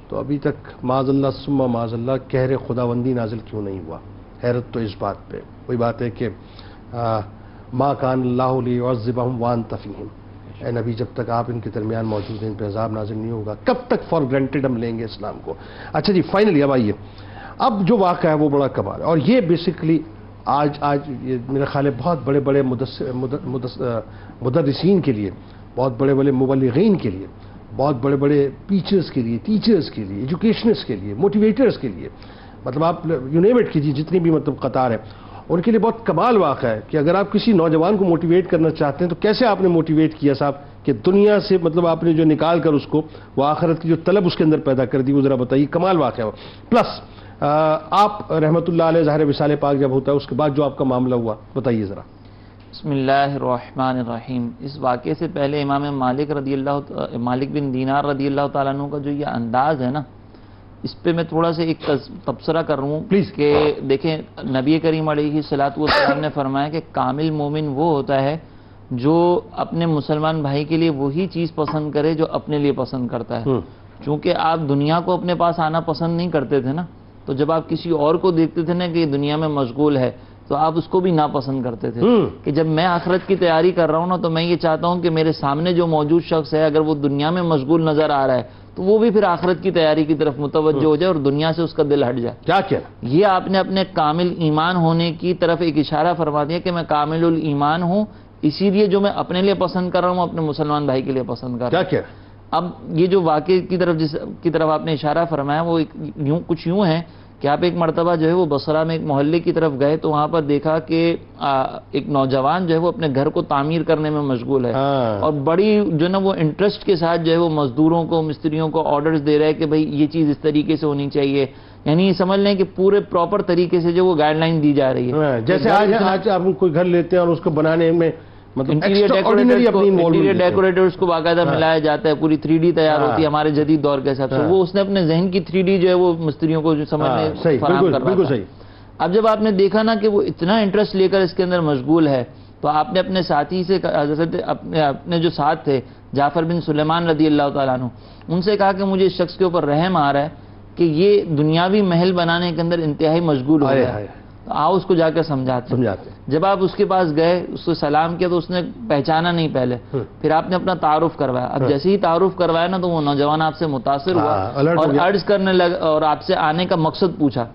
تو ابھی تک معاذ اللہ ثم معاذ اللہ قہر خداوندی نازل کیوں نہیں ہوا. حیرت تو اس بات پہ. وہی بات ہے کہ ما کان اللہ لیعذبہم وانت فیہم, اے نبی جب تک آپ ان کے درمیان موجود ہیں ان پہ عذاب نازل نہیں ہوگا. کب تک فار گرانٹیڈ ہم لیں گے اسلام کو. اچھا جی, فائنلی اب آئیے, اب جو واقعہ ہے وہ بڑا کمال ہے, اور یہ بیسکلی آج میرا خیال ہے بہت بڑے بڑے مدرسین کے لیے, بہت بڑے بڑے مبلغین کے لیے, بہت بڑے بڑے ٹیچرز کے لیے, ایجوکیشنسٹ کے لیے, موٹیویٹرز کے لیے, مطلب آپ یو نیم اٹ کیجیے جتنی بھی مطلب قطار ہے, ان کے لیے بہت کمال واقعہ ہے کہ اگر آپ کسی نوجوان کو موٹیویٹ کرنا چاہتے ہیں تو کیسے آپ نے موٹیویٹ کیا صاحب کہ دنیا سے مطلب آپ نے جو نکال کر اس کو وہ آخرت کی جو طلب اس کے اندر پیدا کر دی, وہ ذرا بتائیے. کمال واقعہ ہو. پلس آپ رحمت اللہ علیہ ظاہر وصال پاک جب ہوتا ہے اس کے بعد جو آپ کا معاملہ ہوا بتائیے ذرا. بسم اللہ الرحمن الرحیم. اس واقعے سے پہلے امام مالک بن دینار رضی اللہ تعالیٰ عنہ کا جو یہ انداز ہے نا, اس پہ میں تھوڑا سا ایک تبصرہ کر رہا ہوں پلیز. کہ دیکھیں نبی کریم علیہ الصلوۃ والسلام نے فرمایا کہ کامل مومن وہ ہوتا ہے جو اپنے مسلمان بھائی کے لیے وہی چیز پسند کرے جو اپنے لیے پسند کرتا ہے. چونکہ آپ دنیا کو اپنے پاس آنا پسند نہیں کرتے تھے نا, تو جب آپ کسی اور کو دیکھتے تھے نا کہ یہ دنیا میں مشغول ہے تو آپ اس کو بھی ناپسند کرتے تھے. کہ جب میں آخرت کی تیاری کر رہا ہوں نا تو میں یہ چاہتا ہوں کہ میرے سامنے جو موجود شخص ہے اگر وہ دنیا میں مشغول نظر آ رہا ہے تو وہ بھی پھر آخرت کی تیاری کی طرف متوجہ ہو جائے اور دنیا سے اس کا دل ہٹ جائے. کیا یہ آپ نے اپنے کامل ایمان ہونے کی طرف ایک اشارہ فرما دیا کہ میں کامل الایمان ہوں, اسی لیے جو میں اپنے لیے پسند کر رہا ہوں اپنے مسلمان بھائی کے لیے پسند کر رہا ہوں. اب یہ جو واقعے کی طرف جس کی طرف آپ نے اشارہ فرمایا وہ کچھ یوں ہے کہ آپ ایک مرتبہ جو ہے وہ بصرہ میں ایک محلے کی طرف گئے تو وہاں پر دیکھا کہ ایک نوجوان جو ہے وہ اپنے گھر کو تعمیر کرنے میں مشغول ہے, اور بڑی جو نا وہ انٹرسٹ کے ساتھ جو ہے وہ مزدوروں کو مستریوں کو آرڈرز دے رہا ہے کہ بھئی یہ چیز اس طریقے سے ہونی چاہیے. یعنی سمجھ لیں کہ پورے پراپر طریقے سے جو وہ گائیڈ لائن دی جا رہی ہے. جیسے آج آپ کوئی گھر لیتے ہیں اور اس کو بنانے میں انٹیریئر ڈیکوریٹرز کو باقاعدہ ملایا جاتا ہے, پوری 3D تیار ہوتی ہے ہمارے جدید دور کے حساب سے. وہ اس نے اپنے ذہن کی 3D جو ہے وہ مستریوں کو سمجھنے فراہم کر رہا تھا. اب جب آپ نے دیکھا نا کہ وہ اتنا انٹرسٹ لے کر اس کے اندر مشغول ہے تو آپ نے اپنے ساتھی سے حضرت اپنے جو ساتھ تھے جعفر بن سلیمان رضی اللہ تعالیٰ عنہ، ان سے کہا کہ مجھے اس شخص کے اوپر رحم آ رہا ہے کہ یہ دنیاوی محل بنانے کے اندر انتہائی مشغول ہو گیا ہے، تو آؤ اس کو جا کر سمجھاتے ہیں۔ جب آپ اس کے پاس گئے، اس کو سلام کیا تو اس نے پہچانا نہیں پہلے، پھر آپ نے اپنا تعارف کروایا۔ اب جیسے ہی تعارف کروایا نا تو وہ نوجوان آپ سے متاثر ہوا اور عرض کرنے لگا اور آپ سے آنے کا مقصد پوچھا۔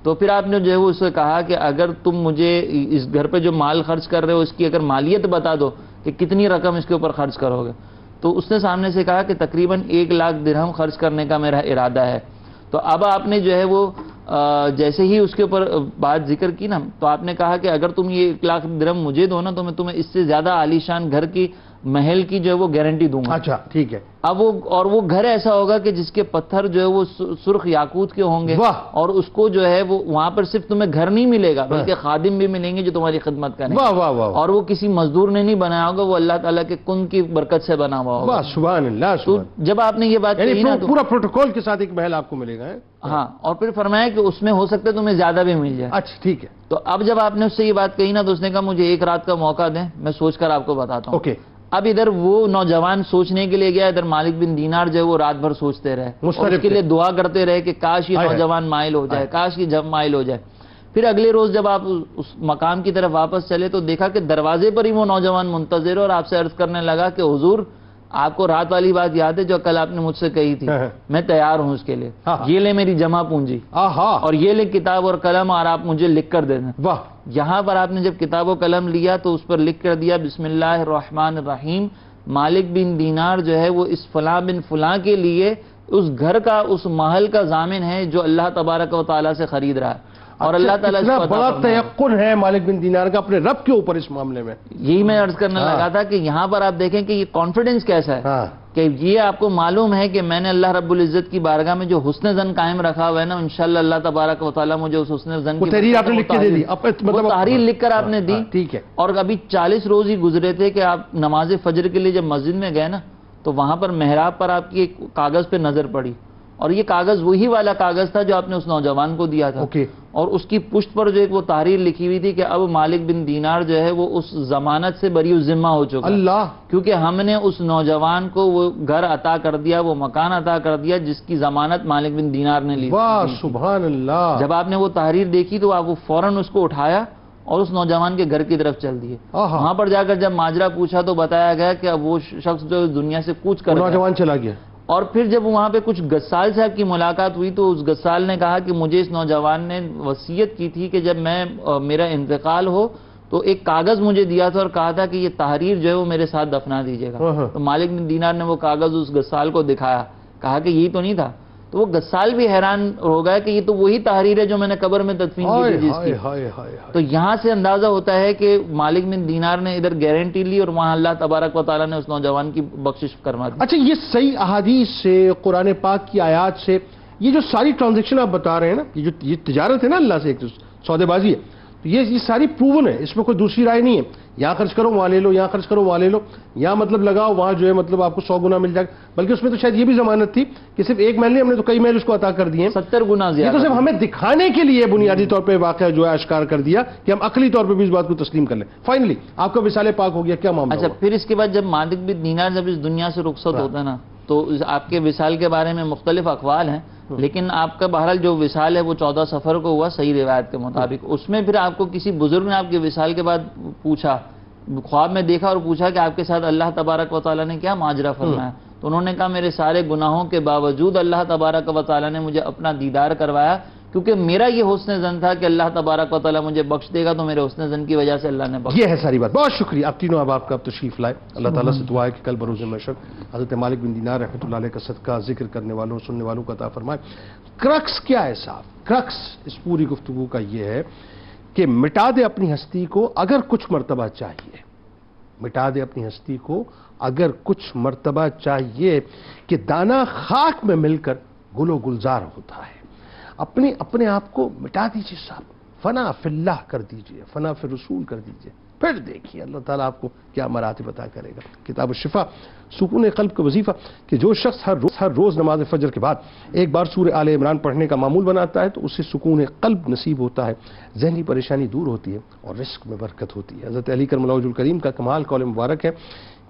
تو پھر آپ نے جو ہے وہ اس سے کہا کہ اگر تم مجھے اس گھر پہ جو مال خرچ کر رہے ہو اس کی اگر مالیت بتا دو کہ کتنی رقم اس کے اوپر خرچ کرو گے، تو اس نے سامنے سے کہا کہ تقریباً 1 لاکھ درہم خرچ کرنے کا میرا ارادہ ہے۔ تو اب آپ نے جو ہے وہ جیسے ہی اس کے اوپر بات ذکر کی نا تو آپ نے کہا کہ اگر تم یہ 1 لاکھ درہم مجھے دو نا تو میں تمہیں اس سے زیادہ عالیشان گھر کی محل کی جو ہے وہ گارنٹی دوں گا۔ اچھا ٹھیک ہے۔ اب وہ گھر ایسا ہوگا کہ جس کے پتھر جو ہے وہ سرخ یاقوت کے ہوں گے، اور اس کو جو ہے وہ وہاں پر صرف تمہیں گھر نہیں ملے گا بلکہ خادم بھی ملیں گے جو تمہاری خدمت کریں گے، اور وہ کسی مزدور نے نہیں بنایا ہوگا، وہ اللہ تعالیٰ کے کن کی برکت سے بنا ہوا ہوگا۔ سبحان اللہ۔ تو جب آپ نے یہ بات کہی نا تو پورا پروٹوکول کے ساتھ ایک محل آپ کو ملے گا۔ ہاں، اور پھر فرمایا کہ اس میں ہو سکتا ہے تمہیں زیادہ بھی مل جائے۔ اچھا ٹھیک ہے۔ تو اب جب آپ نے اس سے یہ بات کہی نا تو اس نے کہا مجھے 1 رات کا موقع دیں، میں سوچ کر آپ کو بتاتا ہوں۔ اوکے۔ اب ادھر وہ نوجوان سوچنے کے لیے گیا، ادھر مالک بن دینار جو ہے وہ رات بھر سوچتے رہے اور اس کے لیے دعا کرتے رہے کہ کاش یہ نوجوان مائل ہو جائے، کاش یہ جب مائل ہو جائے۔ پھر اگلے روز جب آپ اس مقام کی طرف واپس چلے تو دیکھا کہ دروازے پر ہی وہ نوجوان منتظر ہے اور آپ سے عرض کرنے لگا کہ حضور آپ کو رات والی بات یاد ہے جو کل آپ نے مجھ سے کہی تھی؟ میں تیار ہوں اس کے لیے، یہ لے میری جمع پونجی اور یہ لے کتاب اور قلم اور آپ مجھے لکھ کر دے دیں۔ یہاں پر آپ نے جب کتاب و قلم لیا تو اس پر لکھ کر دیا بسم اللہ الرحمن الرحیم، مالک بن دینار جو ہے وہ اس فلاں بن فلاں کے لیے اس گھر کا اس محل کا ضامن ہے جو اللہ تبارک و تعالیٰ سے خرید رہا ہے، اور اللہ تعالیٰ اتنا بڑا تیقن ہے مالک بن دینار کا اپنے رب کے اوپر اس معاملے میں۔ یہی میں عرض کرنے لگا تھا کہ یہاں پر آپ دیکھیں کہ یہ کانفیڈنس کیسا ہے کہ یہ آپ کو معلوم ہے کہ میں نے اللہ رب العزت کی بارگاہ میں جو حسن ظن قائم رکھا ہوا ہے نا انشاءاللہ اللہ تبارک و تعالیٰ مجھے اس حسن ظن کی تحریر آپ نے لکھ کے دے دی، وہ تحریر لکھ کر آپ نے دی۔ ٹھیک ہے۔ اور ابھی 40 روز ہی گزرے تھے کہ آپ نماز فجر کے لیے جب مسجد میں گئے نا تو وہاں پر محراب پر آپ کی ایک کاغذ پہ نظر پڑی، اور یہ کاغذ وہی والا کاغذ تھا جو آپ نے اس نوجوان کو دیا تھا، اور اس کی پشت پر جو ایک وہ تحریر لکھی ہوئی تھی کہ اب مالک بن دینار جو ہے وہ اس ضمانت سے بری ذمہ ہو چکا، اللہ، کیونکہ ہم نے اس نوجوان کو وہ گھر عطا کر دیا، وہ مکان عطا کر دیا جس کی ضمانت مالک بن دینار نے لی۔ واہ سبحان اللہ۔ جب آپ نے وہ تحریر دیکھی تو آپ وہ فوراً اس کو اٹھایا اور اس نوجوان کے گھر کی طرف چل دیے۔ وہاں پر جا کر جب ماجرا پوچھا تو بتایا گیا کہ اب وہ شخص جو دنیا سے کوچ کر نوجوان چلا گیا۔ اور پھر جب وہاں پہ کچھ غسال صاحب کی ملاقات ہوئی تو اس غسال نے کہا کہ مجھے اس نوجوان نے وصیت کی تھی کہ جب میرا انتقال ہو تو ایک کاغذ مجھے دیا تھا اور کہا تھا کہ یہ تحریر جو ہے وہ میرے ساتھ دفنا دیجیے گا۔ تو مالک بن دینار نے وہ کاغذ اس غسال کو دکھایا، کہا کہ یہی تو نہیں تھا، تو وہ غسال بھی حیران ہو گیا کہ یہ تو وہی تحریر ہے جو میں نے قبر میں تدفین کی تھی جس کی۔ تو یہاں سے اندازہ ہوتا ہے کہ مالک بن دینار نے ادھر گارنٹی لی اور وہاں اللہ تبارک و تعالیٰ نے اس نوجوان کی بخشش کروا دی۔ اچھا، یہ صحیح احادیث سے، قرآن پاک کی آیات سے، یہ جو ساری ٹرانزیکشن آپ بتا رہے ہیں نا، یہ تجارت ہے نا اللہ سے، ایک سودے بازی ہے، تو یہ ساری پروون ہے، اس میں کوئی دوسری رائے نہیں ہے، یہاں خرچ کرو وہاں لے لو، یہاں خرچ کرو وہاں لے لو، یہاں مطلب لگاؤ وہاں جو ہے مطلب آپ کو 100 گنا مل جائے گا، بلکہ اس میں تو شاید یہ بھی ضمانت تھی کہ صرف ایک محل نہیں، ہم نے تو کئی محل اس کو عطا کر دیے ہیں، 70 گنا زیادہ۔ یہ تو صرف ہمیں دکھانے کے لیے بنیادی طور پہ واقعہ جو ہے اشکار کر دیا کہ ہم عقلی طور پہ بھی اس بات کو تسلیم کر لیں۔ فائنلی آپ کا وصال پاک ہو گیا، کیا معاملہ؟ اچھا، پھر اس کے بعد جب مالک بن دینار جب اس دنیا سے رخصت ہوتا ہے نا تو آپ کے وصال کے بارے میں مختلف اقوال ہیں، لیکن آپ کا بہرحال جو وصال ہے وہ 14 صفر کو ہوا صحیح روایت کے مطابق۔ اس میں پھر آپ کو کسی بزرگ نے آپ کے وصال کے بعد پوچھا، خواب میں دیکھا اور پوچھا کہ آپ کے ساتھ اللہ تبارک و تعالیٰ نے کیا ماجرا فرمایا؟ تو انہوں نے کہا میرے سارے گناہوں کے باوجود اللہ تبارک و تعالیٰ نے مجھے اپنا دیدار کروایا، کیونکہ میرا یہ حسن ظن تھا کہ اللہ تبارک و تعالیٰ مجھے بخش دے گا، تو میرے حسن ظن کی وجہ سے اللہ نے بخش۔ یہ ہے ساری بات۔ بہت شکریہ آپ تینوں احباب کا، آپ تشریف لائے۔ اللہ تعالیٰ سے دعا ہے کہ کل بروز محشر حضرت مالک بن دینار رحمۃ اللہ علیہ کا صدقہ ذکر کرنے والوں سننے والوں کا عطا فرمائے۔ کرکس کیا ہے صاحب؟ کرکس اس پوری گفتگو کا یہ ہے کہ مٹا دے اپنی ہستی کو اگر کچھ مرتبہ چاہیے، مٹا دے اپنی ہستی کو اگر کچھ مرتبہ چاہیے کہ دانا خاک میں مل کر گل و گلزار ہوتا ہے۔ اپنے آپ کو مٹا دیجیے صاحب، فنا فی اللہ کر دیجئے، فنا فی رسول کر دیجئے، پھر دیکھیے اللہ تعالیٰ آپ کو کیا مراتب عطا کرے گا۔ کتاب الشفا، سکون قلب کا وظیفہ، کہ جو شخص ہر روز نماز فجر کے بعد ایک بار سورہ آل عمران پڑھنے کا معمول بناتا ہے تو اسے سکون قلب نصیب ہوتا ہے، ذہنی پریشانی دور ہوتی ہے اور رزق میں برکت ہوتی ہے۔ حضرت علی کرم اللہ وجہہ الکریم کا کمال قول مبارک ہے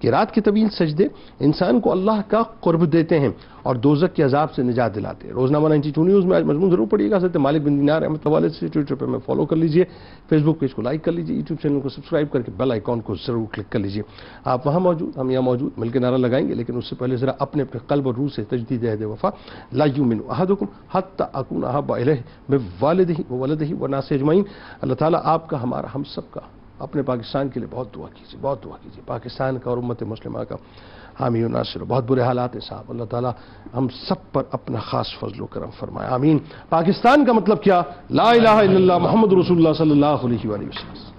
کہ رات کے طویل سجدے انسان کو اللہ کا قرب دیتے ہیں اور دوزخ کے عذاب سے نجات دلاتے ہیں۔ روزنامہ 92 نیوز میں آج مضمون ضرور پڑھیے گا۔ حضرت مالک بن دینار رحمۃ اللہ علیہ سے ٹویٹر پہ میں فالو کر لیجئے، فیس بک پیج کو لائک کر لیجئے، یوٹیوب چینل کو سبسکرائب کر کے بیل آئیکن کو ضرور کلک کر لیجئے۔ آپ وہاں موجود، ہم یہاں موجود، مل کے نعرہ لگائیں گے، لیکن اس سے پہلے ذرا اپنے قلب اور روح سے تجدید عہد وفا، لا یؤمن احدکم حتی اکون احب الیہ من والدہ وولدہ والناس اجمعین۔ اللہ تعالیٰ آپ کا، ہمارا، ہم سب کا، اپنے پاکستان کے لیے بہت دعا کیجیے، بہت دعا کیجیے، پاکستان کا اور امت مسلمہ کا حامی و ناصر۔ بہت برے حالات ہیں صاحب، اللہ تعالیٰ ہم سب پر اپنا خاص فضل و کرم فرمائے، آمین۔ پاکستان کا مطلب کیا؟ لا الہ الا اللہ محمد رسول اللہ صلی اللہ علیہ وآلہ وسلم۔